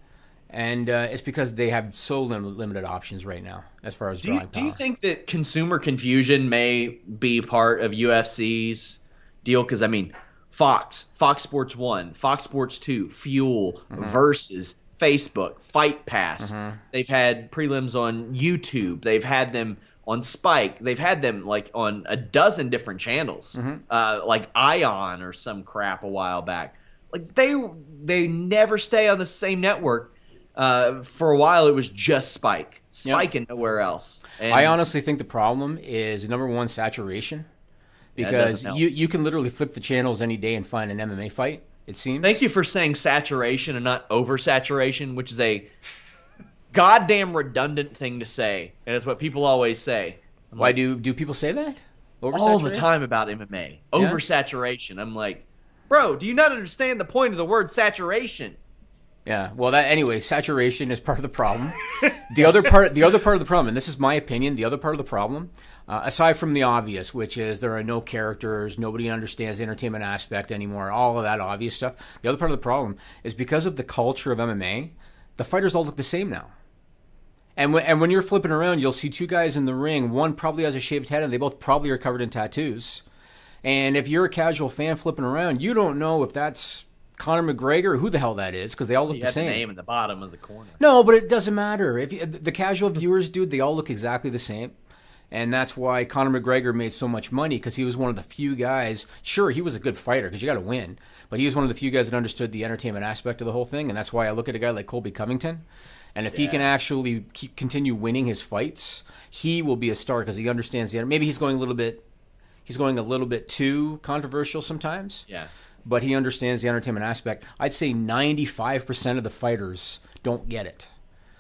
And it's because they have so limited options right now as far as drawing power. Do you think that consumer confusion may be part of UFC's deal? Because, I mean, Fox Sports 1, Fox Sports 2, Fuel, Versus, Facebook, Fight Pass. They've had prelims on YouTube. They've had them on Spike. They've had them like on a dozen different channels, like Ion or some crap a while back. Like they never stay on the same network. For a while, it was just Spike and nowhere else. And I honestly think the problem is, number one, saturation, because you can literally flip the channels any day and find an MMA fight, it seems. Thank you for saying saturation and not oversaturation, which is a goddamn redundant thing to say, and it's what people always say. Why do people say that? All the time about MMA. Oversaturation. I'm like, bro, do you not understand the point of the word saturation? Yeah. Well, anyway, saturation is part of the problem. The other part of the problem, and this is my opinion, the other part of the problem, aside from the obvious, which is there are no characters, nobody understands the entertainment aspect anymore, all of that obvious stuff. The other part of the problem is because of the culture of MMA, the fighters all look the same now. And when you're flipping around, you'll see two guys in the ring. One probably has a shaved head, and they both probably are covered in tattoos. And if you're a casual fan flipping around, you don't know if that's Conor McGregor or who the hell that is, because they all look the same. The name in the bottom of the corner. No, but it doesn't matter. If the casual viewers, dude, they all look exactly the same. And that's why Conor McGregor made so much money, because he was one of the few guys. Sure, he was a good fighter, because you got to win. But he was one of the few guys that understood the entertainment aspect of the whole thing. And that's why I look at a guy like Colby Covington. And if he can actually continue winning his fights, he will be a star, because he understands the. Maybe he's going a little bit too controversial sometimes. Yeah. But he understands the entertainment aspect. I'd say 95% of the fighters don't get it.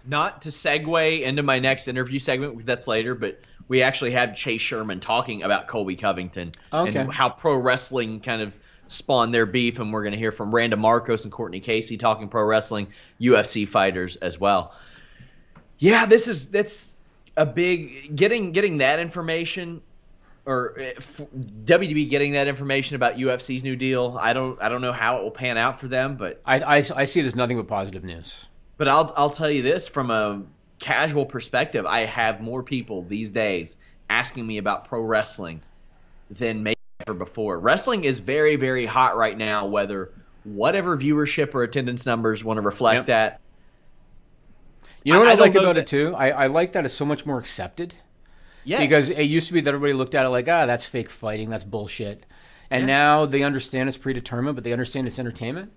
Not to segue into my next interview segment, that's later, but we actually had Chase Sherman talking about Colby Covington and how pro wrestling kind of spawned their beef, and we're going to hear from Randa Marcos and Courtney Casey talking pro wrestling, UFC fighters as well. Yeah, that's a big getting that information, or WWE getting that information about UFC's new deal. I don't know how it will pan out for them, but I see it as nothing but positive news. But I'll tell you this, from a casual perspective, I have more people these days asking me about pro wrestling than maybe ever before. Wrestling is very, very hot right now, whatever viewership or attendance numbers want to reflect that. You know what I like about it too? I like that it's so much more accepted. Yes. Because it used to be that everybody looked at it like, that's fake fighting, that's bullshit. And now they understand it's predetermined, but they understand it's entertainment.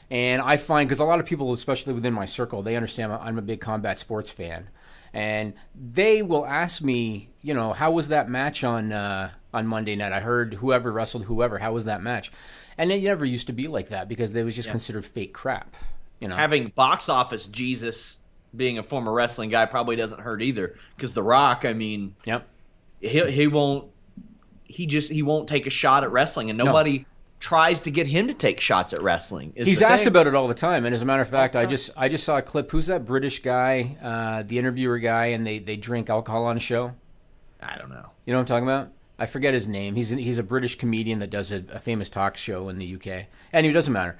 And I find, because a lot of people, especially within my circle, they understand I'm a big combat sports fan. And they will ask me, how was that match on Monday night? I heard whoever wrestled whoever. How was that match? And it never used to be like that, because it was just considered fake crap. Having box office Jesus being a former wrestling guy probably doesn't hurt either, because The Rock, I mean, he won't take a shot at wrestling, and nobody tries to get him to take shots at wrestling. He's asked about it all the time, and as a matter of fact, I just saw a clip. Who's that British guy, the interviewer guy, and they drink alcohol on a show? I don't know. You know what I'm talking about? I forget his name. He's a British comedian that does a famous talk show in the UK. Anyway, it doesn't matter.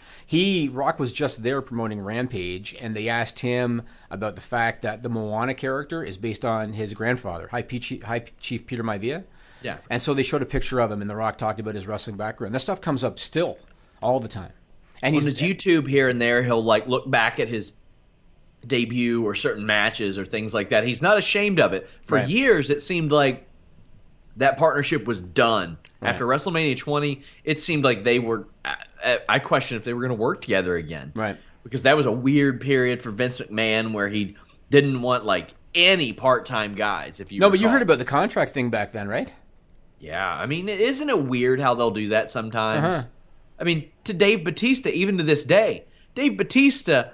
Rock was just there promoting Rampage, and they asked him about the fact that the Moana character is based on his grandfather, High Chief Peter Maivia. Yeah. And so they showed a picture of him, and The Rock talked about his wrestling background. That stuff comes up still, all the time. And on his YouTube here and there, he'll look back at his debut or certain matches or things like that. He's not ashamed of it. For years, it seemed like that partnership was done. After WrestleMania 20, it seemed like they were I questioned if they were going to work together again. Right. Because that was a weird period for Vince McMahon where he didn't want any part-time guys. But you heard about the contract thing back then, right? Yeah. I mean, isn't it weird how they'll do that sometimes? I mean, to Dave Bautista, even to this day, Dave Bautista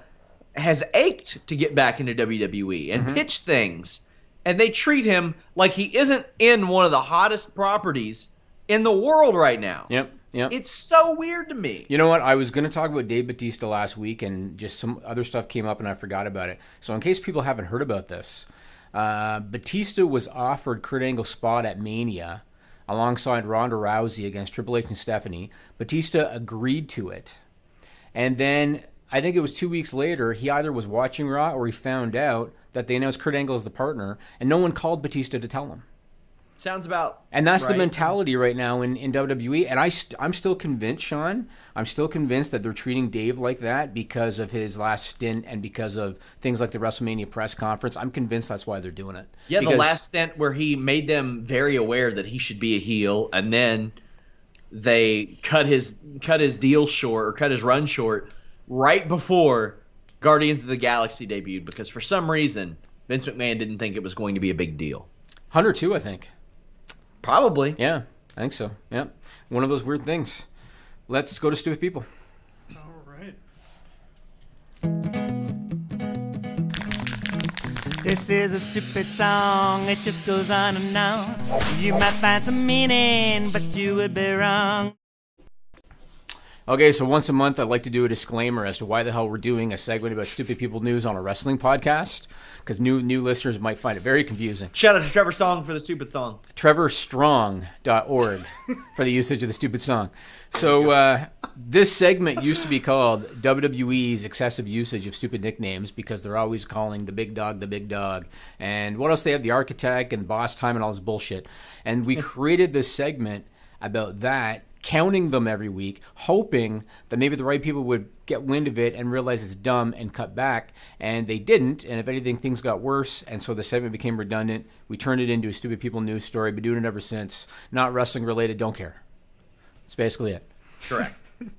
has ached to get back into WWE and pitch things. And they treat him like he isn't in one of the hottest properties in the world right now. Yep. Yep. It's so weird to me. You know what? I was going to talk about Dave Bautista last week, and just some other stuff came up, and I forgot about it. So in case people haven't heard about this, Bautista was offered Kurt Angle's spot at Mania alongside Ronda Rousey against Triple H and Stephanie. Bautista agreed to it. And then I think it was 2 weeks later, he either was watching Raw or he found out that they announced Kurt Angle as the partner, and no one called Bautista to tell him. Sounds about And that's right. the mentality right now in WWE. And I'm still convinced, Sean, I'm still convinced that they're treating Dave like that because of his last stint and because of things like the WrestleMania press conference. I'm convinced that's why they're doing it. Yeah, because the last stint where he made them very aware that he should be a heel, and then they cut his deal short, or cut his run short, right before Guardians of the Galaxy debuted, because for some reason Vince McMahon didn't think it was going to be a big deal. 102, I think. Probably. Yeah, I think so. Yeah. One of those weird things. Let's go to Stupid People. All right. This is a stupid song, it just goes on and on. You might find some meaning, but you would be wrong. Okay, so once a month, I'd like to do a disclaimer as to why the hell we're doing a segment about stupid people news on a wrestling podcast, because new listeners might find it very confusing. Shout out to Trevor Strong for the stupid song. TrevorStrong.org for the usage of the stupid song. So this segment used to be called WWE's excessive usage of stupid nicknames, because they're always calling the big dog the big dog. And what else they have? The Architect and Boss Time and all this bullshit. And we created this segment about that, counting them every week, hoping that maybe the right people would get wind of it and realize it's dumb and cut back. And they didn't. And if anything, things got worse. And so the segment became redundant. We turned it into a stupid people news story. Been doing it ever since. Not wrestling related. Don't care. That's basically it. Correct.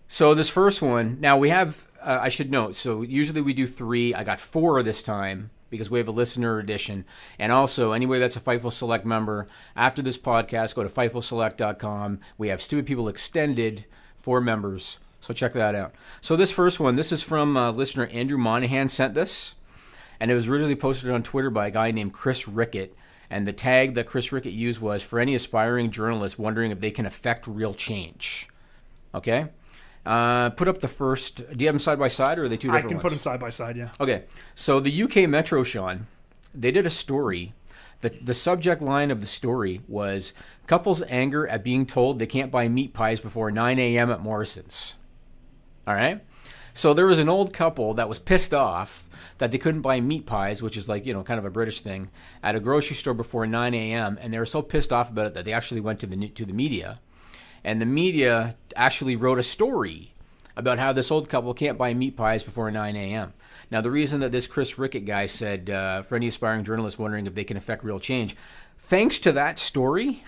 So this first one, now we have, I should note, so usually we do 3. I got 4 this time, because we have a listener edition. And also, anybody that's a Fightful Select member, after this podcast, go to FightfulSelect.com. We have Stupid People Extended for members, so check that out. So this first one, this is from listener Andrew Monahan sent this, and it was originally posted on Twitter by a guy named Chris Rickett, and the tag that Chris Rickett used was, for any aspiring journalists wondering if they can affect real change. Okay? Put up the first. Do you have them side by side, or are they two different ones? I can put them side by side, yeah. Okay. So the UK Metro, Sean, they did a story. The subject line of the story was couples anger at being told they can't buy meat pies before 9 a.m. at Morrison's. All right? So there was an old couple that was pissed off that they couldn't buy meat pies, which is like, kind of a British thing, at a grocery store before 9 a.m. And they were so pissed off about it that they actually went to the media. And the media actually wrote a story about how this old couple can't buy meat pies before 9 a.m. Now, the reason that this Chris Rickett guy said, for any aspiring journalists wondering if they can affect real change, thanks to that story,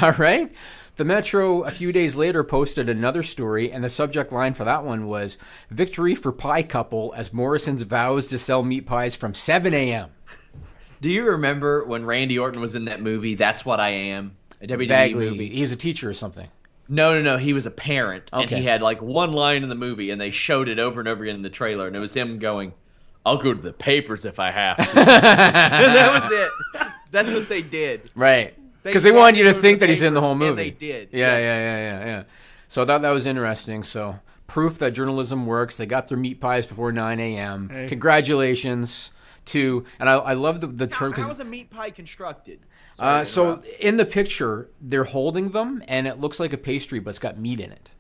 all right, the Metro a few days later posted another story, and the subject line for that one was, victory for pie couple as Morrison's vows to sell meat pies from 7 a.m. Do you remember when Randy Orton was in that movie, That's What I Am? A WWE Vaguely. movie. He was a teacher or something. No. He was a parent, and Okay. he had like one line in the movie, and they showed it over and over again in the trailer, and it was him going, "I'll go to the papers if I have to." And that was it. That's what they did. Right. Because they wanted you to go think the that he's in the whole papers, movie. and they did. Yeah. So I thought that was interesting. So proof that journalism works. They got their meat pies before 9 a.m. Hey. Congratulations to, and I love the term. How is a meat pie constructed? So in the picture, they're holding them, and it looks like a pastry, but it's got meat in it.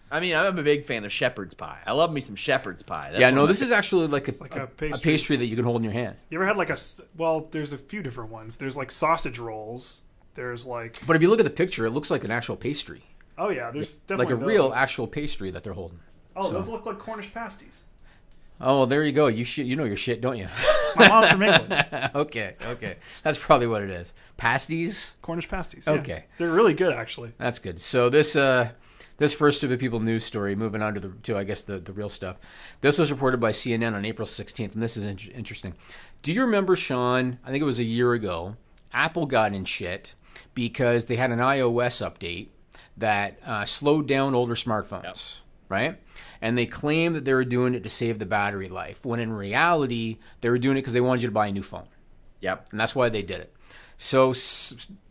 I mean, I'm a big fan of shepherd's pie. I love me some shepherd's pie. That's Yeah, one no, of my this is actually like a a pastry. pastry. That you can hold in your hand. You ever had like well, there's a few different ones. There's like sausage rolls. There's like, But if you look at the picture, it looks like an actual pastry. oh yeah, there's Like definitely a real those. actual pastry that they're holding. Oh, so. those look like Cornish pasties. Oh, well, there you go. You know your shit, don't you? My mom's from England. Okay. That's probably what it is. Pasties? Cornish pasties. Yeah. Okay. They're really good, actually. That's good. So this first Stupid People news story, moving on to I guess the real stuff. This was reported by CNN on April 16th, and this is interesting. Do you remember, Sean, I think it was a year ago, Apple got in shit because they had an iOS update that slowed down older smartphones, right? And they claimed that they were doing it to save the battery life, when in reality, they were doing it because they wanted you to buy a new phone. Yep. And that's why they did it. So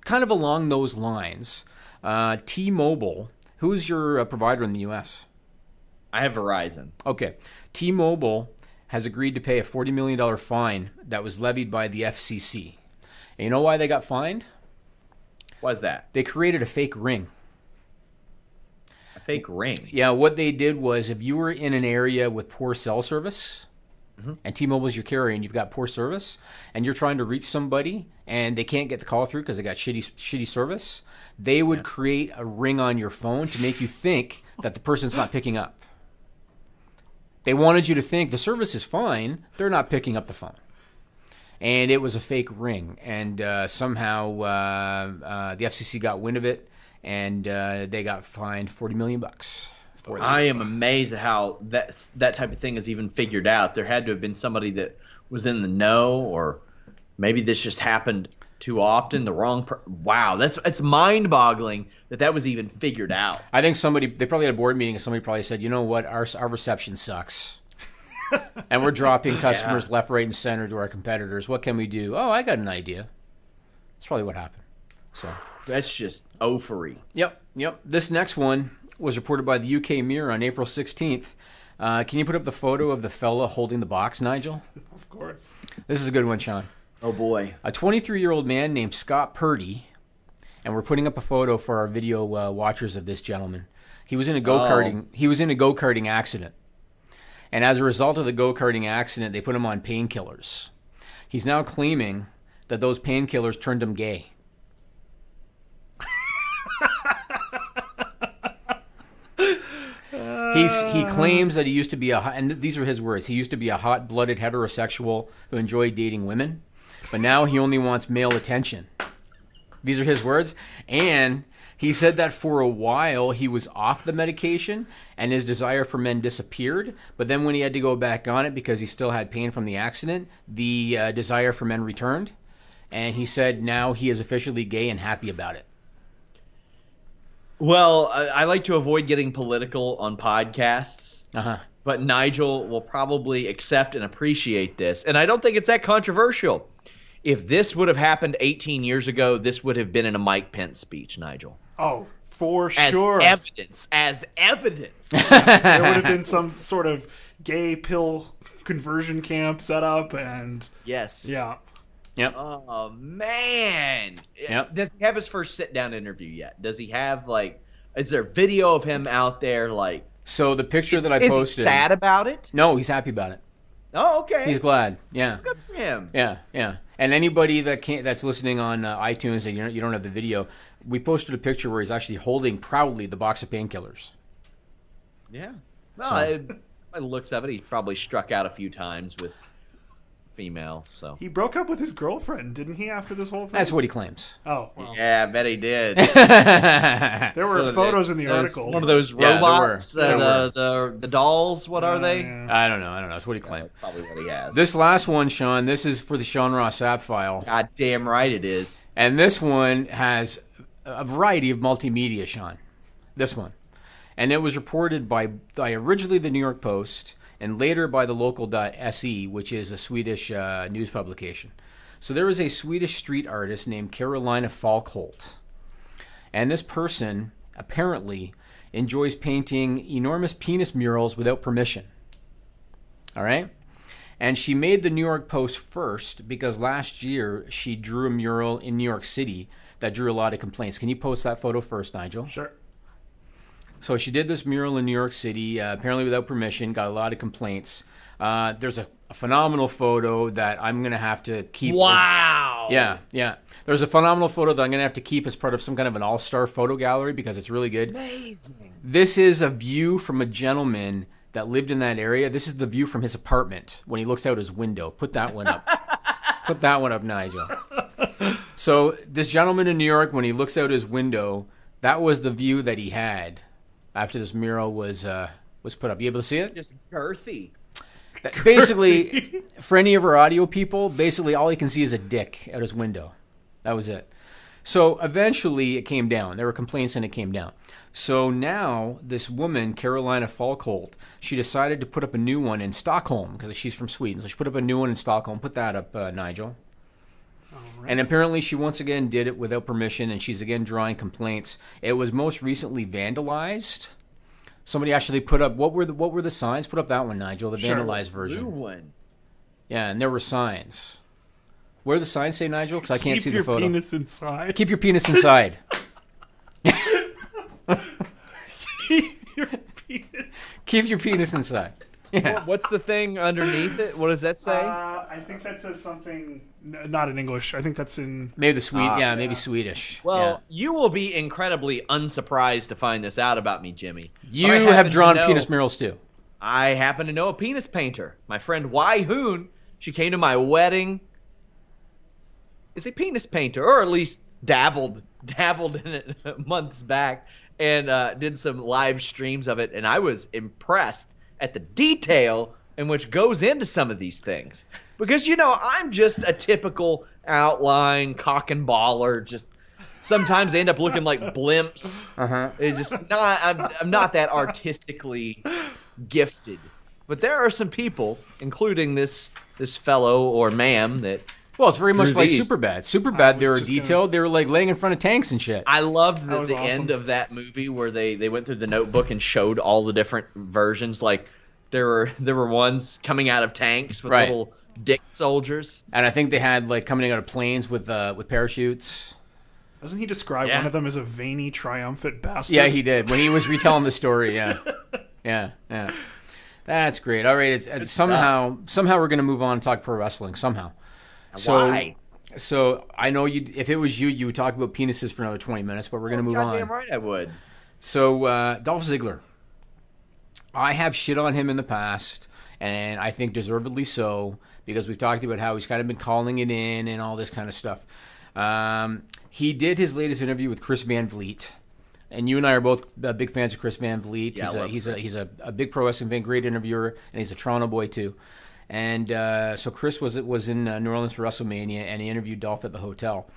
kind of along those lines, T-Mobile. Who's your provider in the U.S.? I have Verizon. Okay. T-Mobile has agreed to pay a $40 million fine that was levied by the FCC. And you know why they got fined? Why is that? They created a fake ring. A fake ring? Yeah, what they did was if you were in an area with poor cell service, and T-Mobile's your carrier and you've got poor service, and you're trying to reach somebody and they can't get the call through because they got shitty service, they would create a ring on your phone to make you think that the person's not picking up. They wanted you to think the service is fine, they're not picking up the phone. And it was a fake ring. And somehow the FCC got wind of it, and they got fined $40 million. I am amazed at how that type of thing is even figured out. There had to have been somebody that was in the know, or maybe this just happened too often. Wow, it's mind-boggling that was even figured out. I think they probably had a board meeting and somebody probably said, you know what, our reception sucks. And we're dropping customers left, right, and center to our competitors. What can we do? Oh, I got an idea. That's probably what happened. So that's just oafery. Yep. This next one was reported by the UK Mirror on April 16th. Can you put up the photo of the fella holding the box, Nigel? Of course. This is a good one, Sean. Oh, boy. A 23-year-old man named Scott Purdy, and we're putting up a photo for our video watchers of this gentleman. He was in a go-karting. He was in a go-karting accident. And as a result of the go-karting accident, they put him on painkillers. He's now claiming that those painkillers turned him gay. He claims that he used to be and these are his words, he used to be a hot-blooded heterosexual who enjoyed dating women, but now he only wants male attention. These are his words. And he said that for a while he was off the medication and his desire for men disappeared, but then when he had to go back on it because he still had pain from the accident, the desire for men returned. And he said now he is officially gay and happy about it. Well, I like to avoid getting political on podcasts, but Nigel will probably accept and appreciate this. And I don't think it's that controversial. If this would have happened 18 years ago, this would have been in a Mike Pence speech, Nigel. Oh, for as sure. As evidence. There would have been some sort of gay pill conversion camp set up, and yes. Yeah. Yep. Oh, man. Yep. Does he have his first sit-down interview yet? Does he have, is there video of him out there, So the picture that I posted... Is he sad about it? No, he's happy about it. Oh, okay. He's glad. Yeah. Good for him. Yeah. And anybody that's listening on iTunes and you don't have the video, we posted a picture where he's actually holding proudly the box of painkillers. Yeah. Well, by the looks of it, he probably struck out a few times with female. So he broke up with his girlfriend, didn't he? After this whole thing, that's what he claims. Oh, well. Yeah, I bet he did. There were photos in the article. One of those robots, there the dolls. What are they? Yeah. I don't know. That's what he claimed. That's probably what he has. This last one, Sean. This is for the Sean Ross Sapp file. God damn right it is. And this one has a variety of multimedia, Sean. This one, and it was reported by originally the New York Post. And later by the local.se, which is a Swedish news publication. So there was a Swedish street artist named Carolina Falkholt. And this person apparently enjoys painting enormous penis murals without permission. All right? And she made the New York Post first because last year she drew a mural in New York City that drew a lot of complaints. Can you post that photo first, Nigel? Sure. So she did this mural in New York City, apparently without permission, got a lot of complaints. There's a phenomenal photo that I'm going to have to keep. Wow. Yeah. There's a phenomenal photo that I'm going to have to keep as part of some kind of an all-star photo gallery because it's really good. Amazing. This is a view from a gentleman that lived in that area. This is the view from his apartment when he looks out his window. Put that one up. Put that one up, Nigel. So this gentleman in New York, when he looks out his window, that was the view that he had after this mural was put up. You able to see it? Just girthy. Basically, for any of our audio people, basically all he can see is a dick out his window. That was it. So eventually it came down. There were complaints and it came down. So now this woman, Carolina Falkholt, she decided to put up a new one in Stockholm because she's from Sweden. So she put up a new one in Stockholm. Put that up, Nigel. And apparently she once again did it without permission, and she's again drawing complaints. It was most recently vandalized. Somebody actually put up, what were the signs? Put up that one, Nigel, the vandalized version. Blue one. Yeah, and there were signs. What do the signs say, Nigel? Because I can't see the photo. Keep your penis inside. Keep your penis inside. Keep your penis. Keep your penis inside. Yeah. What's the thing underneath it? What does that say? I think that says something not in English. I think that's in... Maybe the maybe Swedish. Well, you will be incredibly unsurprised to find this out about me, Jimmy. You have drawn penis murals too. I happen to know a penis painter. My friend Wai Hoon, she came to my wedding. Is a penis painter, or at least dabbled in it months back, and did some live streams of it, and I was impressed at the detail in which goes into some of these things. Because, I'm just a typical outline cock and baller. Just sometimes they end up looking like blimps. It's just I'm not that artistically gifted. But there are some people, including this fellow or ma'am that... Well, it's very much like Superbad. Superbad, they were detailed. They were like laying in front of tanks and shit. I loved the end of that movie where they went through the notebook and showed all the different versions. Like there were ones coming out of tanks with little dick soldiers, and I think they had like coming out of planes with parachutes. Doesn't he describe one of them as a veiny, triumphant bastard? Yeah, he did when he was retelling the story. Yeah. That's great. All right, it's somehow we're gonna move on and talk pro wrestling somehow. Why? So I know you. If it was you, you would talk about penises for another 20 minutes, but we're going to move on. Goddamn right I would. So Dolph Ziggler, I have shit on him in the past, and I think deservedly so, because we've talked about how he's kind of been calling it in and all this kind of stuff. He did his latest interview with Chris Van Vliet, and you and I are both big fans of Chris Van Vliet. Yeah, he's a big pro wrestling fan, great interviewer, and he's a Toronto boy too. And so Chris was in New Orleans for WrestleMania, and he interviewed Dolph at the hotel.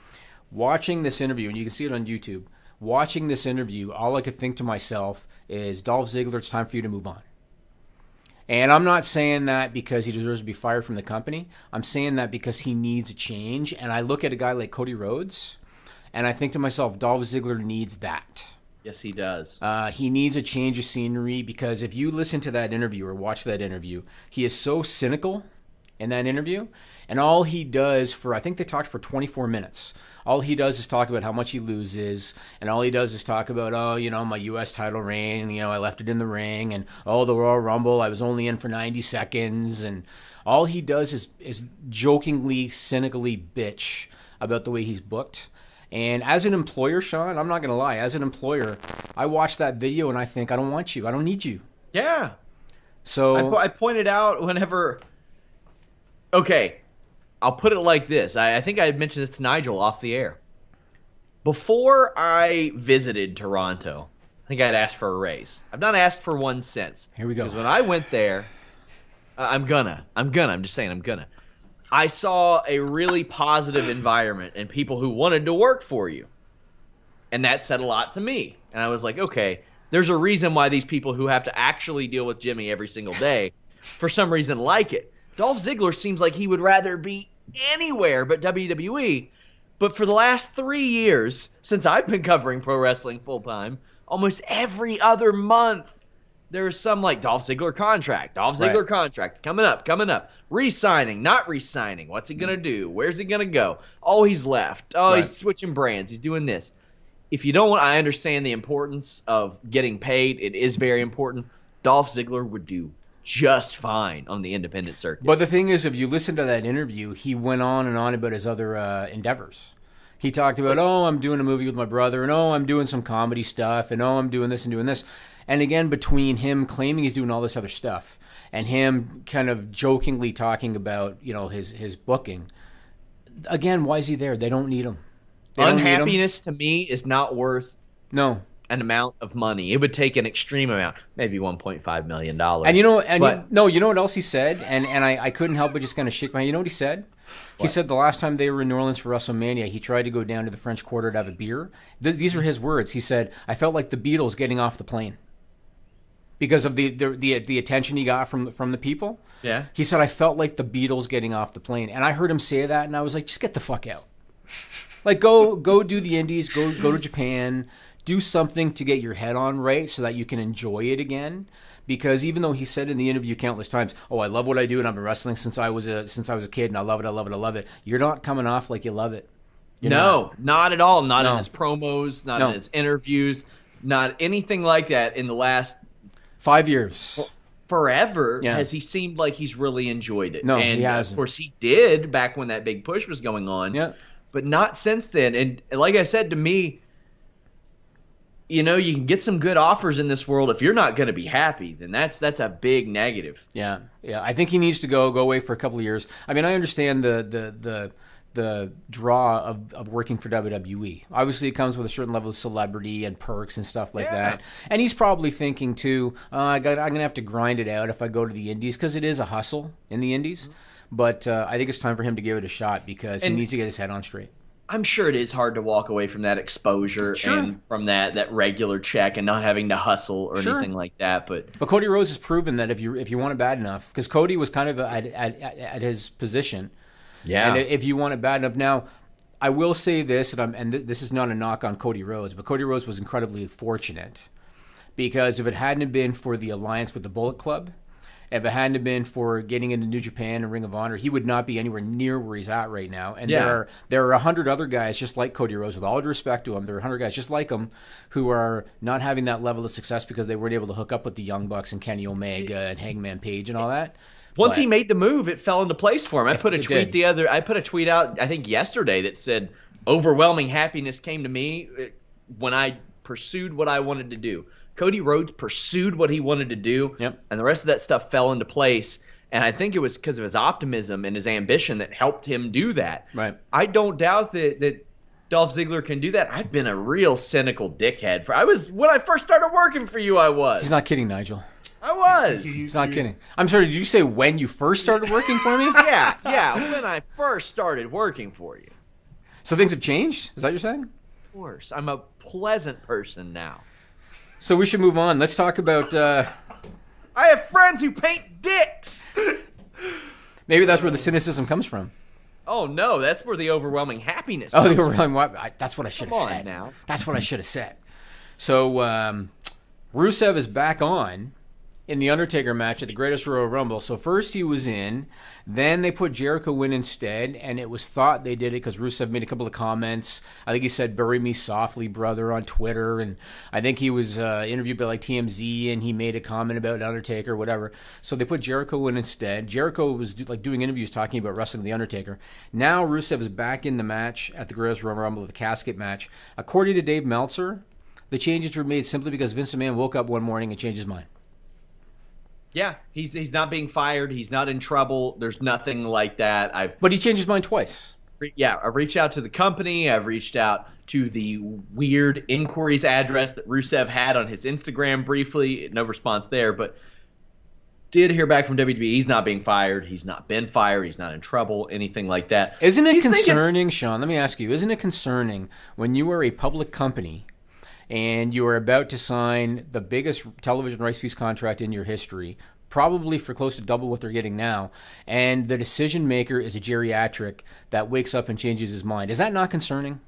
Watching this interview, and you can see it on YouTube, watching this interview, all I could think to myself is, Dolph Ziggler, it's time for you to move on. And I'm not saying that because he deserves to be fired from the company. I'm saying that because he needs a change. And I look at a guy like Cody Rhodes, and I think to myself, Dolph Ziggler needs that. Yes, he does. He needs a change of scenery, because if you listen to that interview or watch that interview, he is so cynical in that interview. And all he does I think they talked for 24 minutes. All he does is talk about how much he loses. And all he does is talk about, my U.S. title reign. I left it in the ring. And, the Royal Rumble, I was only in for 90 seconds. And all he does is jokingly, cynically bitch about the way he's booked. And as an employer, Sean, I'm not going to lie. As an employer, I watch that video and I think, I don't want you. I don't need you. Yeah. So I pointed out whenever... Okay, I'll put it like this. I think I had mentioned this to Nigel off the air. Before I visited Toronto, I think I'd asked for a raise. I've not asked for one since. Here we go. Because when I went there, I'm just saying I'm gonna. I saw a really positive environment and people who wanted to work for you. And that said a lot to me. And I was like, okay, there's a reason why these people who have to actually deal with Jimmy every single day, for some reason, like it. Dolph Ziggler seems like he would rather be anywhere but WWE. But for the last 3 years, since I've been covering pro wrestling full-time, almost every other month, there's some like Dolph Ziggler contract, contract, coming up, re-signing, not re-signing, what's he going to do, where's he going to go, he's left, he's switching brands, he's doing this. If you don't want, I understand the importance of getting paid, it is very important. Dolph Ziggler would do just fine on the independent circuit. But the thing is, if you listen to that interview, he went on and on about his other endeavors. He talked about, I'm doing a movie with my brother, and I'm doing some comedy stuff, and I'm doing this and doing this. And again, between him claiming he's doing all this other stuff and him kind of jokingly talking about, his booking, again, why is he there? They don't need him. Unhappiness to me is not worth an amount of money. It would take an extreme amount, maybe $1.5 million. And you know what else he said? And I couldn't help but just kind of shake my head. You know what he said? He said the last time they were in New Orleans for WrestleMania, he tried to go down to the French Quarter to have a beer. These are his words. He said, I felt like the Beatles getting off the plane. because of the attention he got from the people. Yeah. He said, I felt like the Beatles getting off the plane. And I heard him say that, and I was like, just get the fuck out. Like, go do the indies, go to Japan, do something to get your head on right so that you can enjoy it again. Because even though he said in the interview countless times, oh, I love what I do, and I've been wrestling since I was a kid, and I love it, you're not coming off like you love it. Not at all. Not in his promos, not in his interviews, not anything like that in the last 5 years. Forever has he seemed like he's really enjoyed it. No, and he hasn't. Of course he did back when that big push was going on. Yeah. But not since then. And like I said, to me, you can get some good offers in this world. If you're not going to be happy, then that's a big negative. Yeah. I think he needs to go away for a couple of years. I mean, I understand the draw of working for WWE. Obviously, it comes with a certain level of celebrity and perks and stuff like that. And he's probably thinking too, I'm going to have to grind it out if I go to the Indies, because it is a hustle in the Indies. But I think it's time for him to give it a shot, because he needs to get his head on straight. I'm sure it is hard to walk away from that exposure and from that regular check and not having to hustle or anything like that. But Cody Rhodes has proven that if you want it bad enough, because Cody was kind of at his position. Yeah. And if you want it bad enough. Now, I will say this, and this is not a knock on Cody Rhodes, but Cody Rhodes was incredibly fortunate, because if it hadn't been for the alliance with the Bullet Club, if it hadn't been for getting into New Japan and Ring of Honor, he would not be anywhere near where he's at right now. And there are 100 other guys just like Cody Rhodes, with all due respect to him. There are 100 guys just like him who are not having that level of success because they weren't able to hook up with the Young Bucks and Kenny Omega and Hangman Page and all that. Once he made the move, it fell into place for him. I put a tweet out, I think yesterday, that said, overwhelming happiness came to me when I pursued what I wanted to do. Cody Rhodes pursued what he wanted to do, and the rest of that stuff fell into place. And I think it was because of his optimism and his ambition that helped him do that. Right. I don't doubt that Dolph Ziggler can do that. I've been a real cynical dickhead. When I first started working for you, I was. He's not kidding, Nigel. I was. He's not kidding. I'm sorry, did you say when you first started working for me? Yeah, when I first started working for you. So things have changed? Is that what you're saying? Of course. I'm a pleasant person now. So we should move on. Let's talk about... I have friends who paint dicks! Maybe that's where the cynicism comes from. Oh, no, that's where the overwhelming happiness comes from. That's what I should have said. Now. That's what I should have said. So Rusev is back on in the Undertaker match at the Greatest Royal Rumble. So first he was in, then they put Jericho in instead, and it was thought they did it because Rusev made a couple of comments. I think he said, "Bury me softly, brother," on Twitter, and I think he was interviewed by TMZ, and he made a comment about Undertaker, whatever. So they put Jericho in instead. Jericho was doing interviews talking about wrestling the Undertaker. Now Rusev is back in the match at the Greatest Royal Rumble, the casket match. According to Dave Meltzer, the changes were made simply because Vince McMahon woke up one morning and changed his mind. Yeah, he's not being fired. He's not in trouble. There's nothing like that. But he changed his mind twice. Yeah, I've reached out to the company. I've reached out to the weird inquiries address that Rusev had on his Instagram briefly. No response there, but did hear back from WWE. He's not being fired. He's not been fired. He's not in trouble, anything like that. Isn't it concerning, Sean? Let me ask you, isn't it concerning when you are a public company and you are about to sign the biggest television rights fees contract in your history, probably for close to double what they're getting now, and the decision maker is a geriatric that wakes up and changes his mind? Is that not concerning?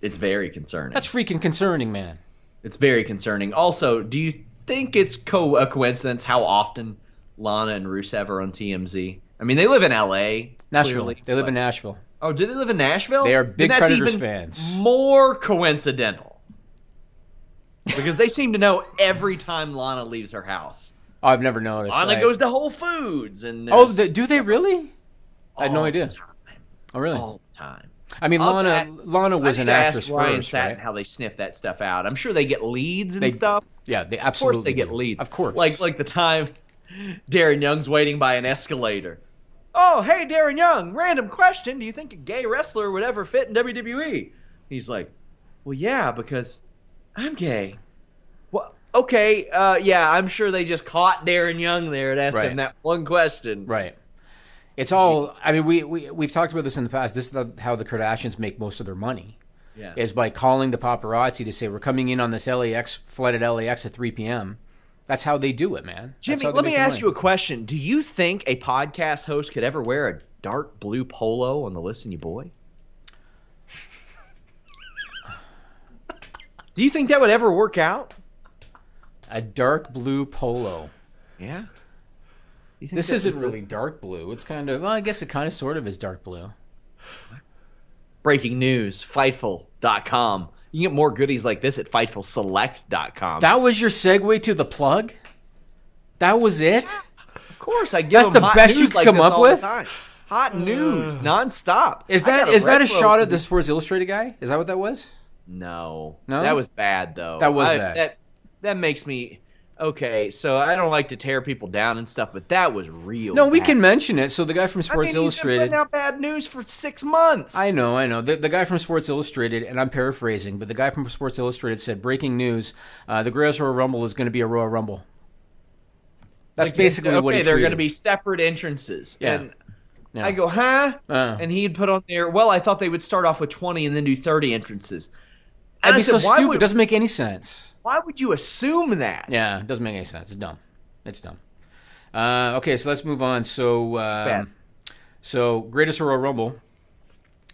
It's very concerning. That's freaking concerning, man. It's very concerning. Also, do you think it's a coincidence how often Lana and Rusev are on TMZ? I mean, they live in L.A. Nashville. Clearly, they live in Nashville. Oh, do they live in Nashville? They are big Predators fans. That's even more coincidental. Because they seem to know every time Lana leaves her house. Oh, I've never noticed. Lana goes to Whole Foods. And do they really? I had no idea. Oh, really? All the time. I mean, Lana was an actress first, right? How they sniff that stuff out. I'm sure they get leads and stuff. Yeah, they absolutely Of course they get leads. Of course. Like the time Darren Young's waiting by an escalator. Oh, hey, Darren Young, random question. Do you think a gay wrestler would ever fit in WWE? He's like, well, yeah, because I'm gay. Well, okay, yeah, I'm sure they just caught Darren Young there and asked him that one question. Right. It's all, I mean, we've talked about this in the past. This is how the Kardashians make most of their money. Yeah. Is by calling the paparazzi to say, we're coming in on this LAX flight at LAX at 3 p.m. That's how they do it, man. Jimmy, let me ask you a question. Do you think a podcast host could ever wear a dark blue polo on the Listen You Boy? Do you think that would ever work out? A dark blue polo. Yeah. This isn't really dark blue. It's kind of, well, I guess it kind of sort of is dark blue. Breaking news, Fightful.com. You can get more goodies like this at FightfulSelect.com. That was your segue to the plug? That was it? Of course, I give That's them the hot best news you could like come this up all with? the time. Hot news, nonstop. Is that a shot at the Sports Illustrated guy? Is that what that was? No. No? That was bad, though. That was bad. That makes me... Okay, so I don't like to tear people down and stuff, but that was real No, we bad. can mention it. So the guy from Sports Illustrated... He's been putting out bad news for 6 months. I know. The guy from Sports Illustrated, and I'm paraphrasing, but the guy from Sports Illustrated said, breaking news, the Greatest Royal Rumble is going to be a Royal Rumble. That's basically what he tweeted. They're going to be separate entrances. Yeah. And I go, huh? And he'd put on there, well, I thought they would start off with 20 and then do 30 entrances. That'd be so stupid. It doesn't make any sense. Why would you assume that? Yeah, it doesn't make any sense. It's dumb. It's dumb. Okay, so let's move on. So Greatest Royal Rumble,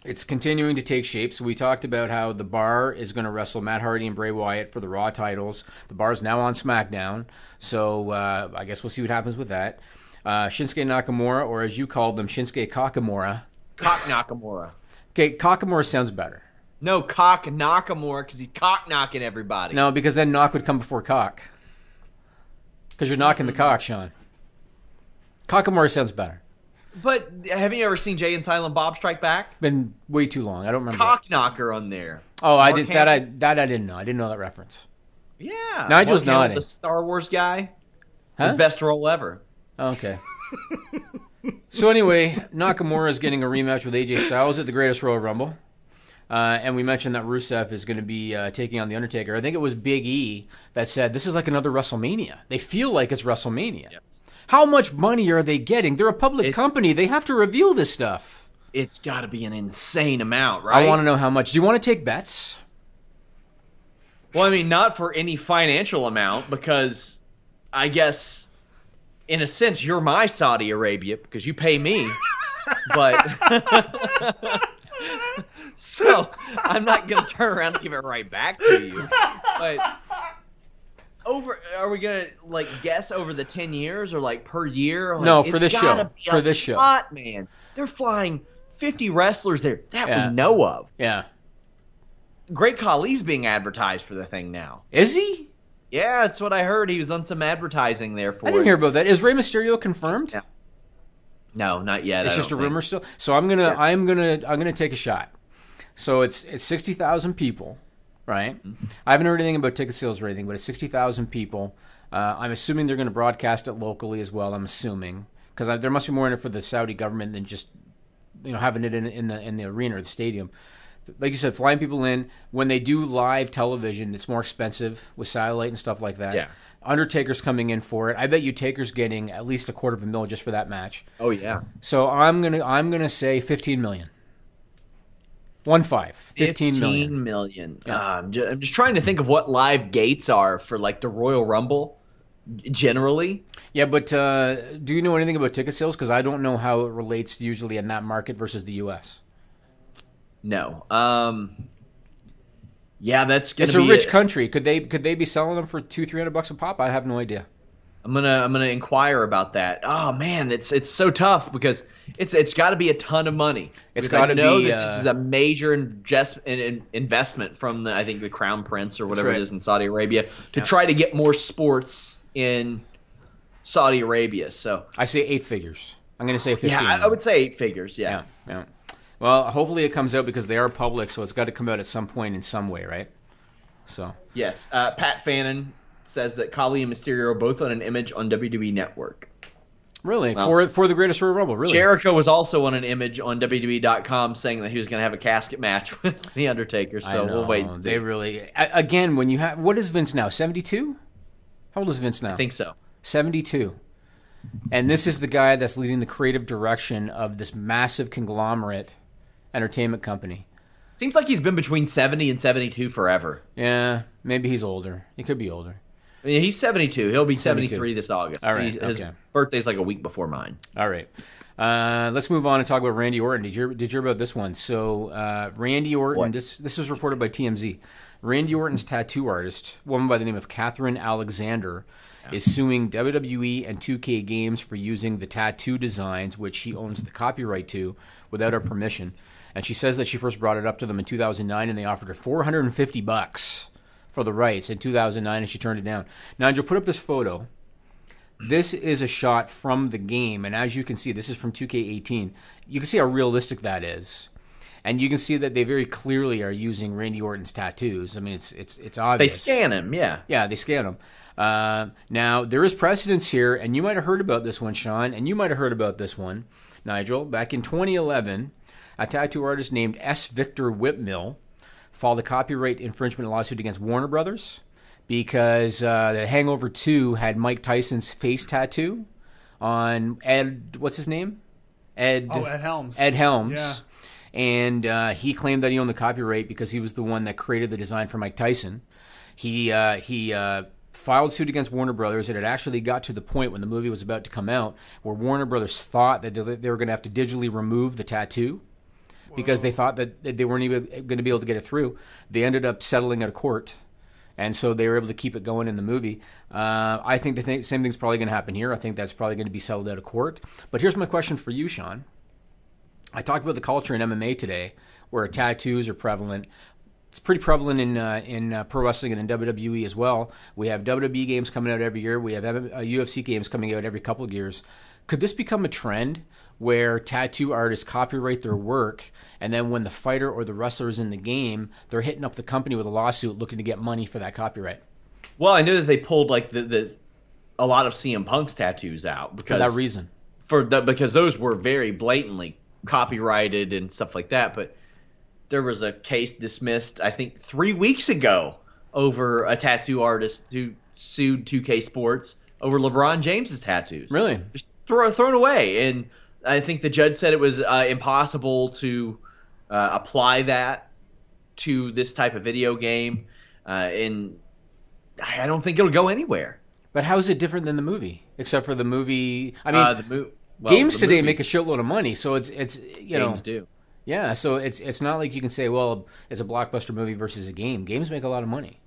it's continuing to take shape. So we talked about how the Bar is going to wrestle Matt Hardy and Bray Wyatt for the Raw titles. The Bar is now on SmackDown. So I guess we'll see what happens with that. Shinsuke Nakamura, or as you called them, Shinsuke Kakamura. Cock Nakamura. Okay, Kakamura sounds better. No, Cock Nakamura, because he's cock-knocking everybody. No, because then knock would come before cock. Because you're knocking the cock, Sean. Kakamura sounds better. But have you ever seen Jay and Silent Bob Strike Back? Been way too long. I don't remember. Cock knocker on there. Oh, I did that. I didn't know. I didn't know that reference. Yeah. Nigel's nodding. The Star Wars guy. Huh? His best role ever. Okay. So anyway, Nakamura is getting a rematch with AJ Styles at the Greatest Royal Rumble. And we mentioned that Rusev is going to be taking on The Undertaker. I think it was Big E that said, this is like another WrestleMania. They feel like it's WrestleMania. Yes. How much money are they getting? They're a public company. They have to reveal this stuff. It's got to be an insane amount, right? I want to know how much. Do you want to take bets? Well, I mean, not for any financial amount, because I guess, in a sense, you're my Saudi Arabia, because you pay me. But... So, I'm not going to turn around and give it right back to you. But are we going to guess over the 10 years or per year? No, for this show. For this show. Lot, man. They're flying 50 wrestlers there that we know of. Yeah. Great Khali's being advertised for the thing now. Is he? Yeah, that's what I heard. He was on some advertising there for it. I didn't hear about that. Is Rey Mysterio confirmed? No, not yet. It's just a rumor still. So I'm gonna take a shot. So it's 60,000 people, right? Mm-hmm. I haven't heard anything about ticket sales or anything, but it's 60,000 people. I'm assuming they're going to broadcast it locally as well. I'm assuming because there must be more in it for the Saudi government than just having it in the arena or the stadium. Like you said, flying people in. When they do live television, it's more expensive with satellite and stuff like that. Yeah. Undertaker's coming in for it. I bet you Taker's getting at least $250,000 just for that match. Oh yeah. So I'm gonna say 15 million. 15 million. Yeah. I'm just trying to think of what live gates are for the Royal Rumble, generally. Yeah, but do you know anything about ticket sales? Because I don't know how it relates usually in that market versus the U.S. No. Yeah, that's gonna. It's a rich country. Could they be selling them for $200-300 a pop? I have no idea. I'm gonna inquire about that. Oh man, it's so tough because it's got to be a ton of money. It's got to be. That this is a major investment from I think the Crown Prince or whatever it is in Saudi Arabia to try to get more sports in Saudi Arabia. So I say 8 figures. I'm going to say 15. Yeah, I would say 8 figures. Yeah. Well, hopefully it comes out because they are public, so it's got to come out at some point in some way, right? So yes, Pat Fannin says that Khali and Mysterio are both on an image on WWE Network. Really? Well, for the Greatest Royal Rumble, really? Jericho was also on an image on WWE.com saying that he was going to have a casket match with The Undertaker, so we'll wait and see. They really... Again, when you have... What is Vince now, 72? How old is Vince now? I think so. 72. And this is the guy that's leading the creative direction of this massive conglomerate entertainment company. Seems like he's been between 70 and 72 forever. Yeah, maybe he's older. He could be older. I mean, he's 72. He'll be 72. 73 this August. All right, His okay. birthday's like a week before mine. All right. Let's move on and talk about Randy Orton. Did you hear about this one? So Randy Orton, this was reported by TMZ. Randy Orton's tattoo artist, a woman by the name of Catherine Alexander, is suing WWE and 2K Games for using the tattoo designs, which she owns the copyright to, without her permission. And she says that she first brought it up to them in 2009, and they offered her $450 for the rights in 2009, and she turned it down. Nigel, put up this photo. This is a shot from the game, and as you can see, this is from 2K18. You can see how realistic that is. And you can see that they very clearly are using Randy Orton's tattoos. I mean, it's obvious. They scan him, yeah. Yeah, they scan him. Now, there is precedence here, and you might have heard about this one, Sean, and you might have heard about this one, Nigel. Back in 2011, a tattoo artist named S. Victor Whitmill filed a copyright infringement lawsuit against Warner Brothers because the Hangover 2 had Mike Tyson's face tattoo on Ed, what's his name? Ed Helms. Ed Helms. Yeah. And he claimed that he owned the copyright because he was the one that created the design for Mike Tyson. He filed suit against Warner Brothers, and it actually got to the point when the movie was about to come out where Warner Brothers thought that they were going to have to digitally remove the tattoo because they thought that they weren't even going to be able to get it through. They ended up settling at a court, and so they were able to keep it going in the movie. I think the same thing's probably going to happen here. I think that's probably going to be settled out of court. But here's my question for you, Sean. I talked about the culture in MMA today where tattoos are prevalent. It's pretty prevalent in pro wrestling and in WWE as well. We have WWE games coming out every year. We have UFC games coming out every couple of years. Could this become a trend where tattoo artists copyright their work, and then when the fighter or the wrestler is in the game, they're hitting up the company with a lawsuit looking to get money for that copyright? Well, I know that they pulled like a lot of CM Punk's tattoos out because For that reason. Because those were very blatantly copyrighted and stuff like that. But there was a case dismissed, I think, 3 weeks ago over a tattoo artist who sued 2K Sports over LeBron James's tattoos. Really? Just thrown away. And I think the judge said it was impossible to apply that to this type of video game. And I don't think it'll go anywhere. But how is it different than the movie? Except for the movie, I mean, well, games the today movies, make a shitload of money, so it's you know. games do. Yeah, so it's not like you can say, well, it's a blockbuster movie versus a game. Games make a lot of money.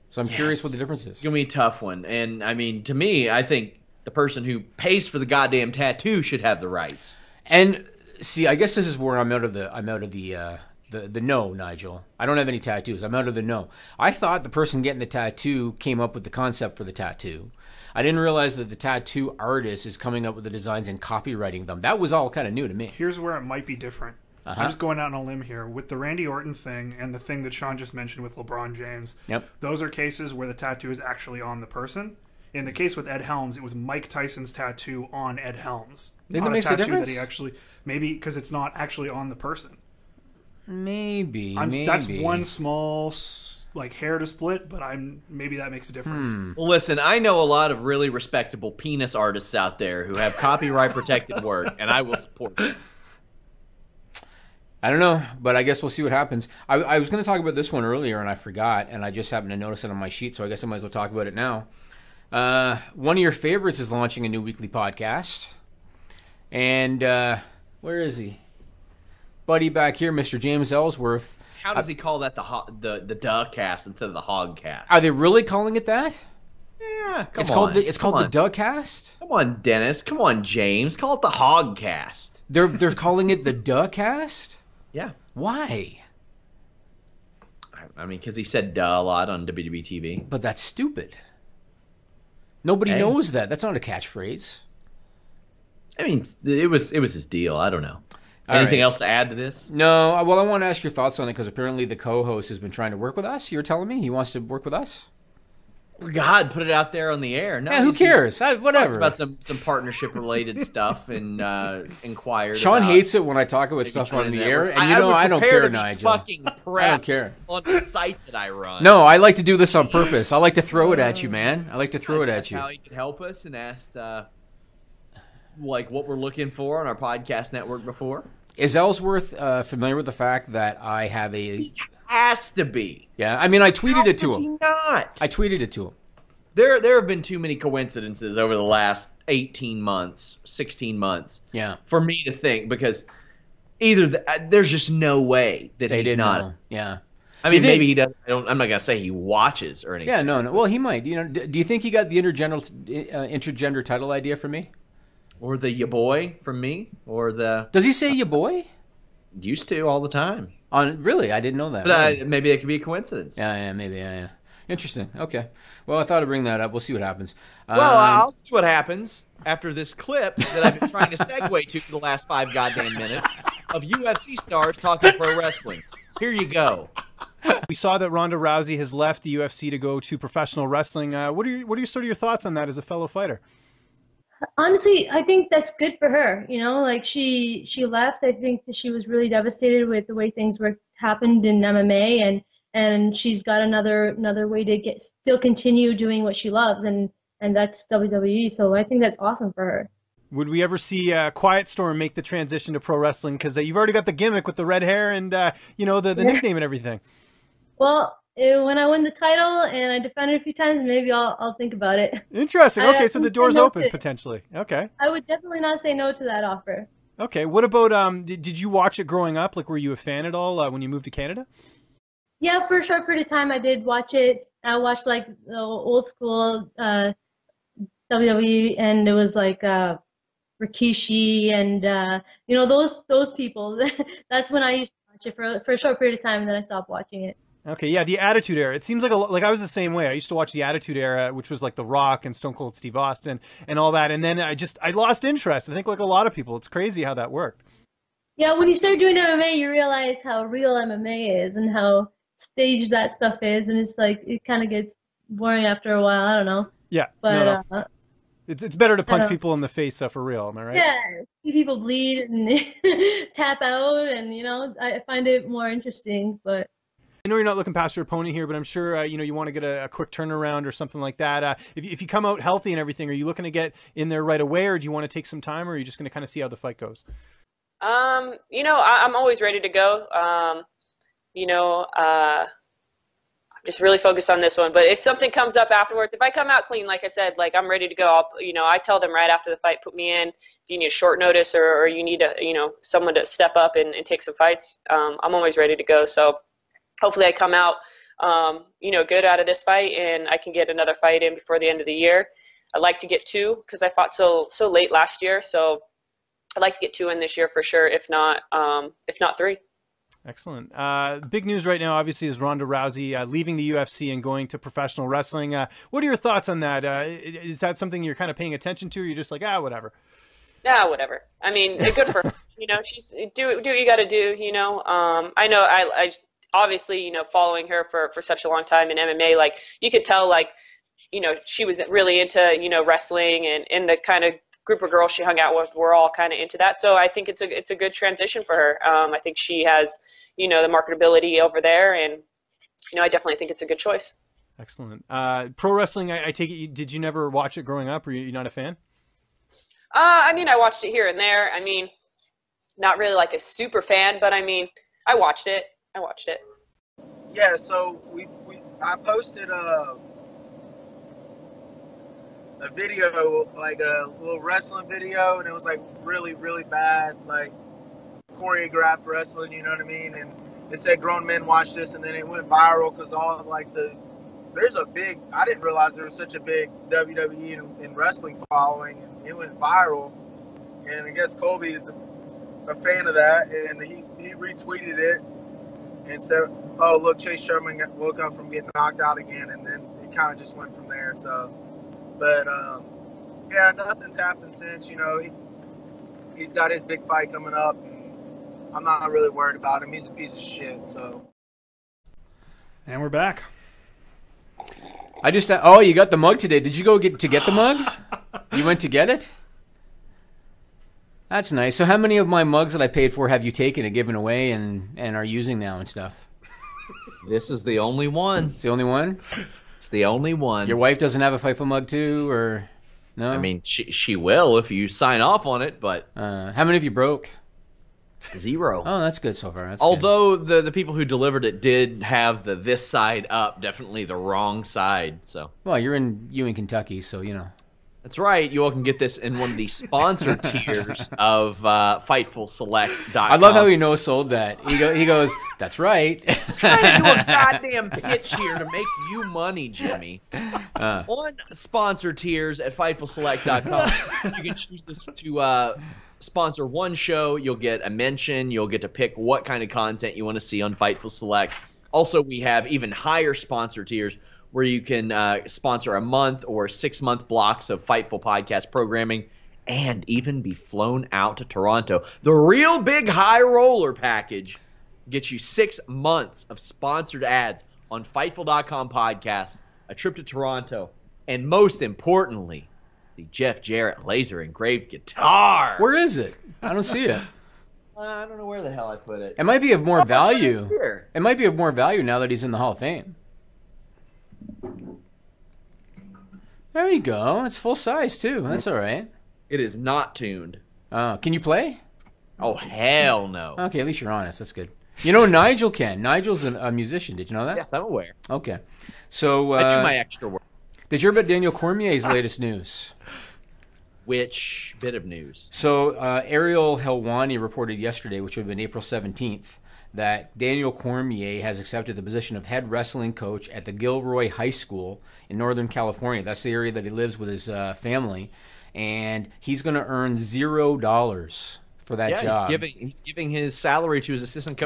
So I'm curious what the difference is. It's going to be a tough one. And, I mean, to me, I think the person who pays for the goddamn tattoo should have the rights. And, see, I guess this is where I'm out of the no, Nigel. I don't have any tattoos. I'm out of the no. I thought the person getting the tattoo came up with the concept for the tattoo. I didn't realize that the tattoo artist is coming up with the designs and copywriting them. That was all kind of new to me. Here's where it might be different. I'm just going out on a limb here. With the Randy Orton thing and the thing that Sean just mentioned with LeBron James, those are cases where the tattoo is actually on the person. In the case with Ed Helms, it was Mike Tyson's tattoo on Ed Helms. Think that makes a difference? That he actually, maybe because it's not actually on the person. Maybe. That's one small hair to split, but maybe that makes a difference. Well, listen, I know a lot of really respectable penis artists out there who have copyright protected work, and I will support them. I don't know, but I guess we'll see what happens. I was going to talk about this one earlier, and I forgot, and I just happened to notice it on my sheet, so I guess I might as well talk about it now. One of your favorites is launching a new weekly podcast, and where is he? Buddy back here, Mr. James Ellsworth. How does he call that the duh cast instead of the hog cast? Are they really calling it that? Yeah, It's called the Duh Cast? Come on, Dennis. Come on, James. Call it the hog cast. They're calling it the Duh Cast? Yeah. Why? I mean, because he said duh a lot on WWE TV. But that's stupid. Nobody knows that. That's not a catchphrase. I mean, it was his deal. I don't know. Anything else to add to this? No. Well, I want to ask your thoughts on it because apparently the co-host has been trying to work with us. You were telling me he wants to work with us? God, put it out there on the air. No, yeah, who cares? Whatever. About some partnership-related stuff and inquired. Sean hates it when I talk about stuff on the air, and I don't care, Nigel. Fucking prep I don't care. On the site that I run. No, I like to do this on purpose. I like to throw it at you, man. I like to throw it at you. How he could help us and asked what we're looking for on our podcast network before. Is Ellsworth familiar with the fact that I have a... He has to be. Yeah, I mean, I tweeted it to him. How is he not? I tweeted it to him. There have been too many coincidences over the last 18 months, 16 months. Yeah. For me to think, because there's just no way that he's not. Know. Yeah. I mean, maybe he doesn't. I'm not gonna say he watches or anything. Yeah, no. Well, he might. You know, do you think he got the intergender title idea from me, or the ya boy from me, or the? Does he say ya boy? Used to all the time. Really, I didn't know that. But maybe it could be a coincidence. Yeah, maybe. Yeah. Interesting. Okay. Well, I thought I'd bring that up. We'll see what happens. Well, I'll see what happens after this clip that I've been trying to segue to for the last 5 goddamn minutes of UFC stars talking pro wrestling. Here you go. We saw that Ronda Rousey has left the UFC to go to professional wrestling. What are sort of your thoughts on that as a fellow fighter? Honestly, I think that's good for her. You know, like she left. I think that she was really devastated with the way things happened in MMA, and she's got another way to still continue doing what she loves, and that's WWE. So I think that's awesome for her. Would we ever see Quiet Storm make the transition to pro wrestling? Because you've already got the gimmick with the red hair and the nickname and everything. Well, when I win the title and I defend it a few times, maybe I'll think about it. Interesting. Okay, so the door's open potentially. Okay. I would definitely not say no to that offer. Okay. What about did you watch it growing up? Like, were you a fan at all when you moved to Canada? Yeah, for a short period of time, I did watch it. I watched like the old school WWE, and it was like Rikishi and those people. That's when I used to watch it for a short period of time, and then I stopped watching it. Okay, yeah, the Attitude Era. It seems like I was the same way. I used to watch the Attitude Era, which was like The Rock and Stone Cold Steve Austin and all that, and then I lost interest. I think like a lot of people, it's crazy how that worked. Yeah, when you start doing MMA, you realize how real MMA is and how staged that stuff is, and it's like it kind of gets boring after a while. I don't know. Yeah, but no. It's better to punch people in the face for real. Am I right? Yeah, see people bleed and tap out, and I find it more interesting, but. I know you're not looking past your opponent here, but I'm sure you want to get a quick turnaround or something like that. If you come out healthy and everything, are you looking to get in there right away, or do you want to take some time, or are you just going to kind of see how the fight goes? I'm always ready to go. I'm just really focused on this one. But if something comes up afterwards, if I come out clean, like I said, like I'm ready to go. I tell them right after the fight, put me in. If you need a short notice or you need someone to step up and take some fights, I'm always ready to go. So. Hopefully I come out, good out of this fight, and I can get another fight in before the end of the year. I'd like to get 2 because I fought so late last year. So I'd like to get 2 in this year for sure, if not 3. Excellent. Big news right now, obviously, is Ronda Rousey leaving the UFC and going to professional wrestling. What are your thoughts on that? Is that something you're kind of paying attention to, or you're just like, whatever? Yeah, whatever. I mean, good for her. She's do what you got to do. I know I obviously, following her for such a long time in MMA, like you could tell, like, she was really into, wrestling, and the kind of group of girls she hung out with were all kind of into that. So I think it's a good transition for her. I think she has, the marketability over there, and, I definitely think it's a good choice. Excellent. Pro wrestling, I take it, did you never watch it growing up, or you not a fan? I mean, I watched it here and there. I mean, not really like a super fan, but I mean, I watched it. Yeah, so I posted a video, like a little wrestling video, and it was like really, really bad, like choreographed wrestling, you know what I mean? And it said grown men watch this, and then it went viral because all of like I didn't realize there was such a big WWE and wrestling following, and it went viral. And I guess Colby is a fan of that, and he retweeted it. And said, oh, look, Chase Sherman woke up from getting knocked out again, and then it kind of just went from there. So, but, yeah, nothing's happened since, he's got his big fight coming up, and I'm not really worried about him. He's a piece of shit, so. And we're back. I just, you got the mug today. Did you go get the mug? You went to get it? That's nice. So how many of my mugs that I paid for have you taken and given away and are using now and stuff? This is the only one. It's the only one? It's the only one. Your wife doesn't have a Fightful mug too, or no? I mean, she will if you sign off on it, but... how many of you broke? 0. Oh, that's good so far. That's Although the people who delivered it did have the this side up, definitely the wrong side. So well, you're in Ewing, Kentucky, so you know. That's right. You all can get this in one of the sponsor tiers of FightfulSelect.com. I love how he no-sold that. He goes, that's right. I'm trying to do a goddamn pitch here to make you money, Jimmy. On sponsor tiers at FightfulSelect.com, you can choose this to sponsor one show. You'll get a mention. You'll get to pick what kind of content you want to see on Fightful Select. Also, we have even higher sponsor tiers where you can sponsor a month or 6-month blocks of Fightful podcast programming and even be flown out to Toronto. The real big high roller package gets you 6 months of sponsored ads on Fightful.com podcast, a trip to Toronto, and most importantly, the Jeff Jarrett laser engraved guitar. Where is it? I don't see it. I don't know where the hell I put it. It might be of more value. It might be of more value now that he's in the Hall of Fame. There you go. It's full size too. That's all right. It is not tuned. Can you play? Oh, hell no. Okay, at least you're honest. That's good. You know, Nigel can. Nigel's a musician. Did you know that? Yes, I'm aware. Okay. So I do my extra work. Did you hear about Daniel Cormier's latest news? Which bit of news? So Ariel Helwani reported yesterday, which would have been April 17th, that Daniel Cormier has accepted the position of head wrestling coach at the Gilroy High School in Northern California. That's the area that he lives with his family. And he's going to earn $0 for that job. He's giving his salary to his assistant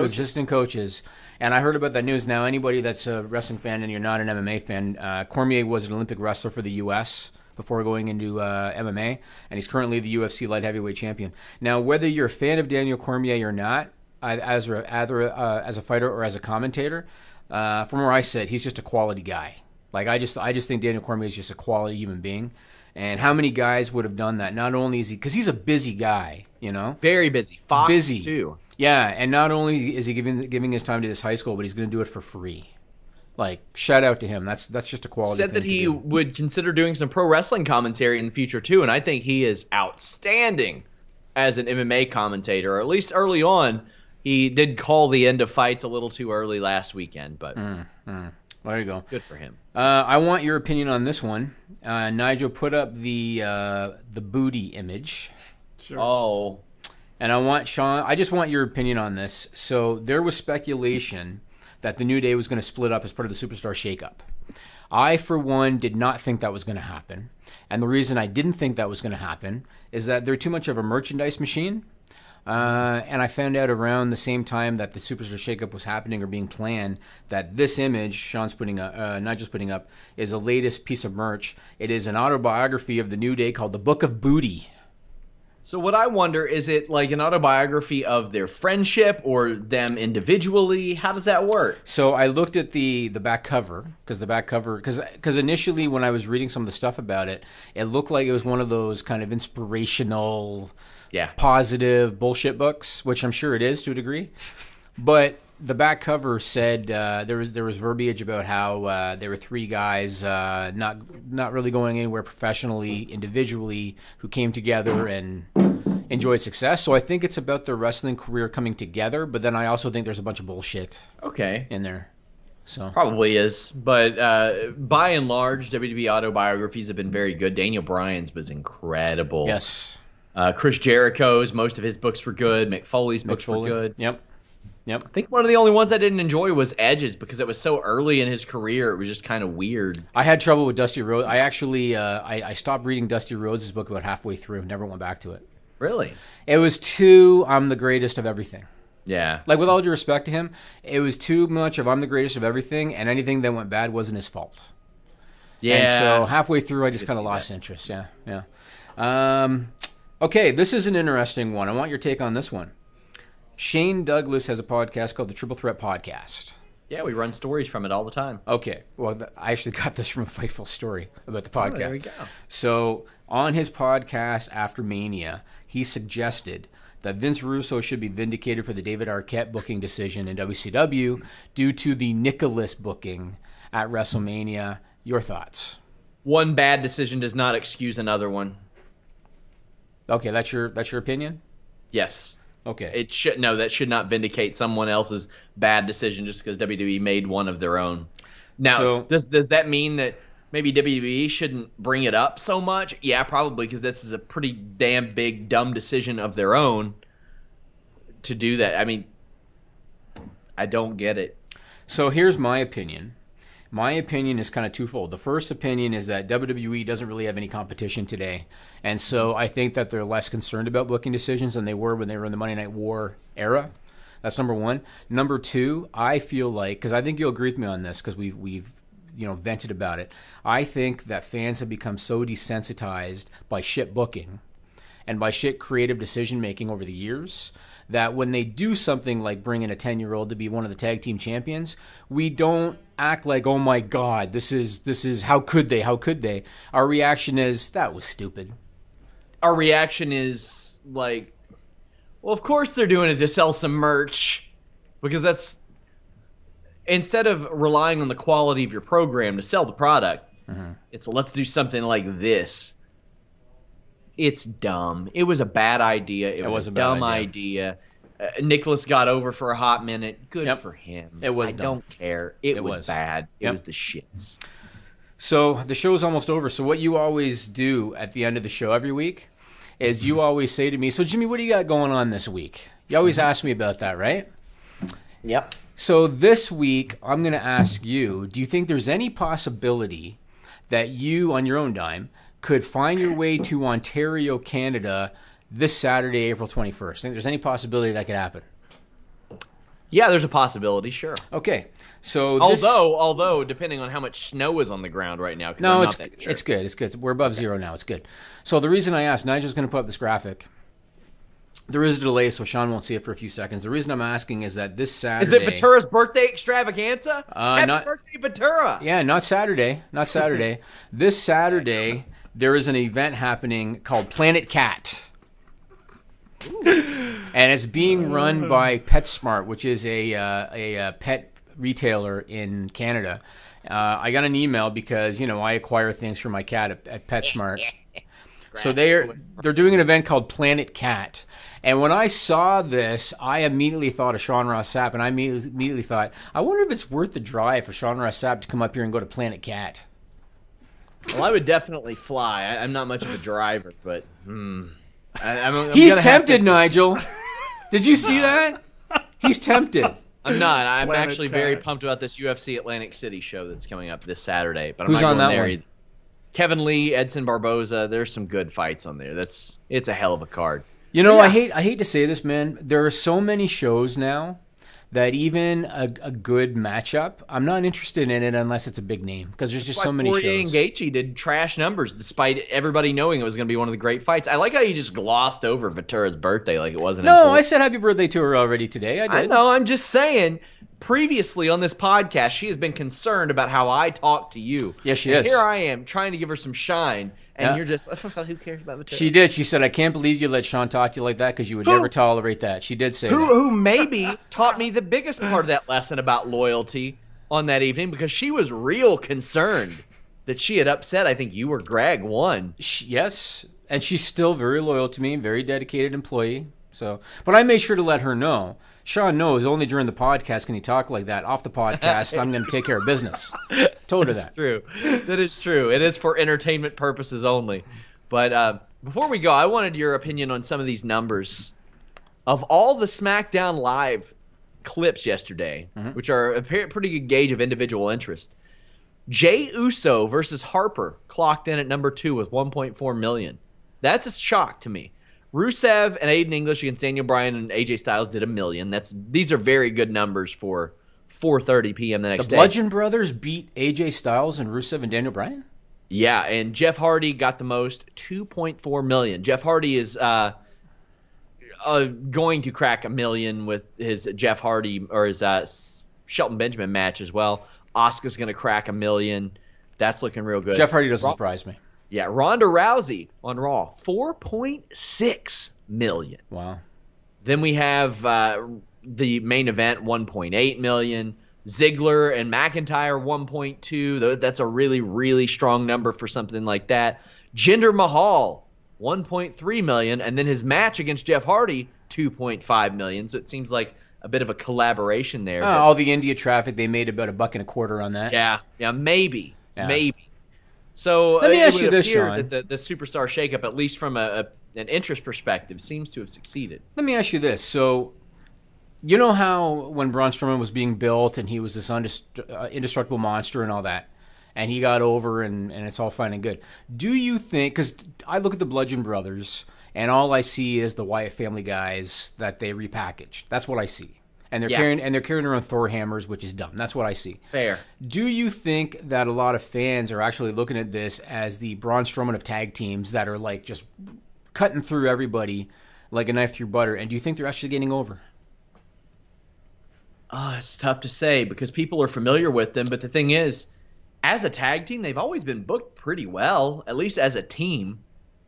coaches. And I heard about that news. Now, anybody that's a wrestling fan and you're not an MMA fan, Cormier was an Olympic wrestler for the U.S. before going into MMA, and he's currently the UFC light heavyweight champion. Now, whether you're a fan of Daniel Cormier or not, either as a fighter or as a commentator, from where I sit, he's just a quality guy. Like I just think Daniel Cormier is just a quality human being. And how many guys would have done that? Not only is he, because he's a busy guy, you know, very busy, Fox busy too. Yeah, and not only is he giving his time to this high school, but he's going to do it for free. Like, shout out to him. That's just a quality. Said that he would consider doing some pro wrestling commentary in the future too, and I think he is outstanding as an MMA commentator. Or at least early on, he did call the end of fights a little too early last weekend, but there you go. Good for him. I want your opinion on this one. Nigel put up the booty image. Sure. Oh, and I just want your opinion on this. So there was speculation that the New Day was going to split up as part of the Superstar Shakeup. I, for one, did not think that was going to happen. And the reason I didn't think that was going to happen is that they're too much of a merchandise machine. And I found out around the same time that the Superstar Shakeup was happening or being planned that this image Nigel's putting up, is the latest piece of merch. It is an autobiography of the New Day called The Book of Booty. So what I wonder, is it like an autobiography of their friendship or them individually? How does that work? So I looked at the back cover, because initially when I was reading some of the stuff about it, it looked like it was one of those kind of inspirational, positive bullshit books, which I'm sure it is to a degree. But the back cover said there was verbiage about how there were 3 guys not really going anywhere professionally, individually, who came together and enjoyed success. So I think it's about their wrestling career coming together, but then I also think there's a bunch of bullshit in there. So probably is, but by and large, WWE autobiographies have been very good. Daniel Bryan's was incredible. Yes. Chris Jericho's, most of his books were good. Mick Foley's books were good. Yep. I think one of the only ones I didn't enjoy was Edge's, because it was so early in his career. It was just kind of weird. I had trouble with Dusty Rhodes. I actually I stopped reading Dusty Rhodes' book about halfway through. Never went back to it. Really? It was too I'm the greatest of everything. Yeah. Like, with all due respect to him, it was too much of I'm the greatest of everything, and anything that went bad wasn't his fault. Yeah. And so halfway through, I just kind of lost interest. Yeah. Okay, this is an interesting one. I want your take on this one. Shane Douglas has a podcast called the Triple Threat Podcast. Yeah, we run stories from it all the time. Okay. Well, I actually got this from a Fightful story about the podcast. Oh, there we go. So, on his podcast after Mania, he suggested that Vince Russo should be vindicated for the David Arquette booking decision in WCW due to the Nicholas booking at WrestleMania. Your thoughts? One bad decision does not excuse another one. Okay, that's your opinion? Yes. Okay. That should not vindicate someone else's bad decision just because WWE made one of their own. Now, does that mean that maybe WWE shouldn't bring it up so much? Yeah, probably, because this is a pretty damn big dumb decision of their own to do that. I mean, I don't get it. So here's my opinion. My opinion is kind of twofold. The first opinion is that WWE doesn't really have any competition today. And so I think that they're less concerned about booking decisions than they were when they were in the Monday Night War era. That's number one. Number two, I feel like, because I think you'll agree with me on this because we've vented about it. I think that fans have become so desensitized by shit booking and by shit creative decision making over the years that when they do something like bring in a 10-year-old to be one of the tag team champions, we don't act like, oh my God, this is how could they? Our reaction is, that was stupid. Our reaction is like, well, of course they're doing it to sell some merch, because that's, instead of relying on the quality of your program to sell the product, it's let's do something like this. It's dumb. It was a bad idea. It was a dumb idea. Nicholas got over for a hot minute. Good for him. It was I dumb. don't care. It was bad. It was the shits. So the show's almost over. So what you always do at the end of the show every week is you always say to me, so Jimmy, what do you got going on this week? You always ask me about that, right? Yep. So this week, I'm going to ask you, do you think there's any possibility that you, on your own dime, could find your way to Ontario, Canada this Saturday, April 21st? Think there's any possibility that could happen? Yeah, there's a possibility, sure. Okay. So although depending on how much snow is on the ground right now. No, it's good. It's good. We're above zero now. It's good. So the reason I asked, Nigel's going to put up this graphic. There is a delay, so Sean won't see it for a few seconds. The reason I'm asking is that this Saturday... Is it Vetera's birthday extravaganza? Happy birthday, Vetera! Yeah, not Saturday. Not Saturday. This Saturday, there is an event happening called Planet Cat. And it's being run by PetSmart, which is a pet retailer in Canada. I got an email because, I acquire things for my cat at PetSmart. So they're doing an event called Planet Cat. And when I saw this, I immediately thought of Sean Ross Sapp, and I immediately thought, I wonder if it's worth the drive for Sean Ross Sapp to come up here and go to Planet Cat. Well, I would definitely fly. I'm not much of a driver, but he's tempted, Nigel. Did you see that? He's tempted. I'm not. I'm actually very pumped about this UFC Atlantic City show that's coming up this Saturday. But I'm Who's not on going that there one? either. Kevin Lee, Edson Barboza. There's some good fights on there. It's a hell of a card. I hate to say this, man. There are so many shows now that even a good matchup, I'm not interested in it unless it's a big name, because there's just so many shows. Poirier and Gaethje did trash numbers despite everybody knowing it was going to be one of the great fights. I like how you just glossed over Vetera's birthday like it wasn't. No, I said happy birthday to her already today. I did. I know. I'm just saying. Previously on this podcast, she has been concerned about how I talk to you. Yes, she is. Here I am trying to give her some shine, and you're just, who cares about Vetera? She did. She said, I can't believe you let Sean talk to you like that because you would never tolerate that. She did say that. Who maybe taught me the biggest part of that lesson about loyalty on that evening, because she was real concerned that she had upset, I think you or Greg won. Yes, and she's still very loyal to me, very dedicated employee. So, but I made sure to let her know. Sean knows only during the podcast can he talk like that. Off the podcast, I'm going to take care of business. Told her that. That's true. That is true. It is for entertainment purposes only. But before we go, I wanted your opinion on some of these numbers. Of all the SmackDown Live clips yesterday, which are a pretty good gauge of individual interest, Jey Uso versus Harper clocked in at number 2 with 1.4 million. That's a shock to me. Rusev and Aiden English against Daniel Bryan and AJ Styles did 1 million. These are very good numbers for 4:30 p.m. the next day. The Bludgeon Brothers beat AJ Styles and Rusev and Daniel Bryan? Yeah, and Jeff Hardy got the most, 2.4 million. Jeff Hardy is going to crack 1 million with his Jeff Hardy or his Shelton Benjamin match as well. Asuka's going to crack 1 million. That's looking real good. Jeff Hardy doesn't surprise me. Yeah, Ronda Rousey on Raw, 4.6 million. Wow. Then we have the main event, 1.8 million. Ziggler and McIntyre, 1.2. That's a really, really strong number for something like that. Jinder Mahal, 1.3 million. And then his match against Jeff Hardy, $2.5 million. So it seems like a bit of a collaboration there. All the India traffic, they made about $1.25 on that. Yeah, maybe. So let me ask you this, Sean. That the Superstar Shakeup, at least from an interest perspective, seems to have succeeded. Let me ask you this. So, you know how when Braun Strowman was being built and he was this indestructible monster and all that, and he got over and it's all fine and good. Do you think, because I look at the Bludgeon Brothers and all I see is the Wyatt family guys that they repackaged. That's what I see. And they're carrying around Thor hammers, which is dumb. That's what I see. Fair. Do you think that a lot of fans are actually looking at this as the Braun Strowman of tag teams that are like just cutting through everybody like a knife through butter? And do you think they're actually getting over? It's tough to say because people are familiar with them. But the thing is, as a tag team, they've always been booked pretty well, at least as a team.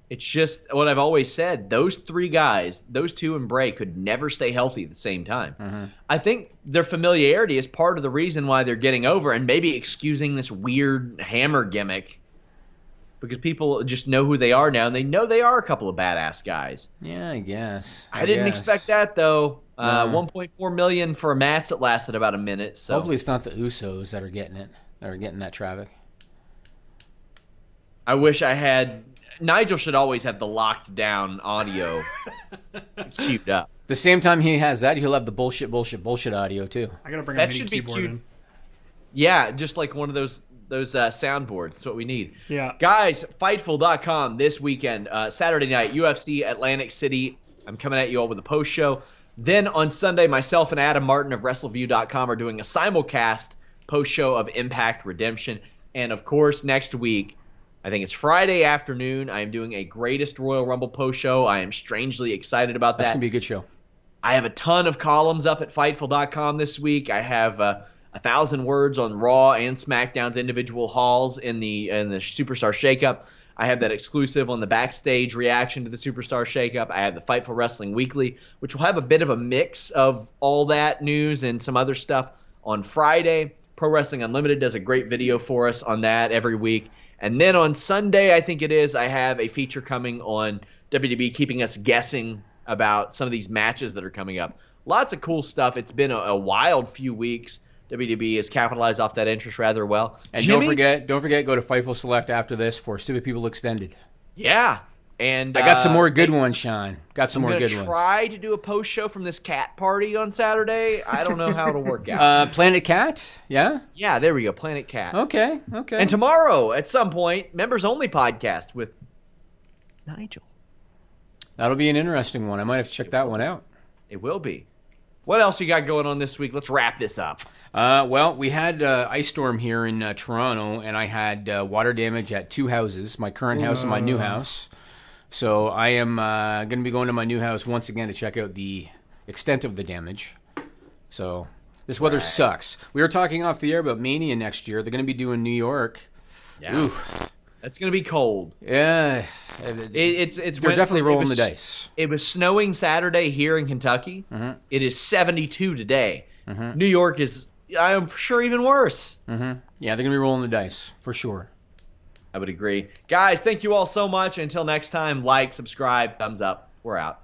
It's just what I've always said. Those three guys, those two and Bray, could never stay healthy at the same time. Mm-hmm. I think their familiarity is part of the reason why they're getting over and maybe excusing this weird hammer gimmick because people just know who they are now, and they know they are a couple of badass guys. Yeah, I guess. I didn't expect that, though. $1.4 million for a match that lasted about a minute. So hopefully it's not the Usos that are getting it, that are getting that traffic. I wish I had... Nigel should always have the locked down audio queued up. The same time he has that, he'll have the bullshit audio too. I gotta bring that a mini should be keyboard in. Yeah, just like one of those soundboards. That's what we need. Yeah, guys, Fightful.com this weekend, Saturday night, UFC Atlantic City. I'm coming at you all with a post show. Then on Sunday, myself and Adam Martin of WrestleView.com are doing a simulcast post show of Impact Redemption, and of course next week. I think it's Friday afternoon. I am doing a Greatest Royal Rumble post show. I am strangely excited about that. That's going to be a good show. I have a ton of columns up at Fightful.com this week. I have 1,000 words on Raw and SmackDown's individual hauls in the Superstar Shakeup. I have that exclusive on the backstage reaction to the Superstar Shakeup. I have the Fightful Wrestling Weekly, which will have a bit of a mix of all that news and some other stuff on Friday. Pro Wrestling Unlimited does a great video for us on that every week. And then on Sunday, I think it is, I have a feature coming on WWE keeping us guessing about some of these matches that are coming up. Lots of cool stuff. It's been a wild few weeks. WWE has capitalized off that interest rather well. And Jimmy, don't forget, go to Fightful Select after this for Stupid People Extended. Yeah. And I got some more good ones, Sean. Got some more good ones. I'm going to try to do a post show from this cat party on Saturday. I don't know how it'll work out. Planet Cat? Yeah? Yeah, there we go. Planet Cat. Okay. And tomorrow, at some point, members only podcast with Nigel. That'll be an interesting one. I might have to check that one out. It will be. What else you got going on this week? Let's wrap this up. Well, we had ice storm here in Toronto, and I had water damage at two houses, my current house and my new house. So I am going to be going to my new house once again to check out the extent of the damage. So this weather sucks. We were talking off the air about Mania next year. They're going to be doing New York. Yeah. Oof. That's going to be cold. Yeah. They're definitely rolling the dice. It was snowing Saturday here in Kentucky. Mm-hmm. It is 72 today. Mm-hmm. New York is, I am sure, even worse. Mm-hmm. Yeah, they're going to be rolling the dice, for sure. I would agree. Guys, thank you all so much. Until next time, like, subscribe, thumbs up. We're out.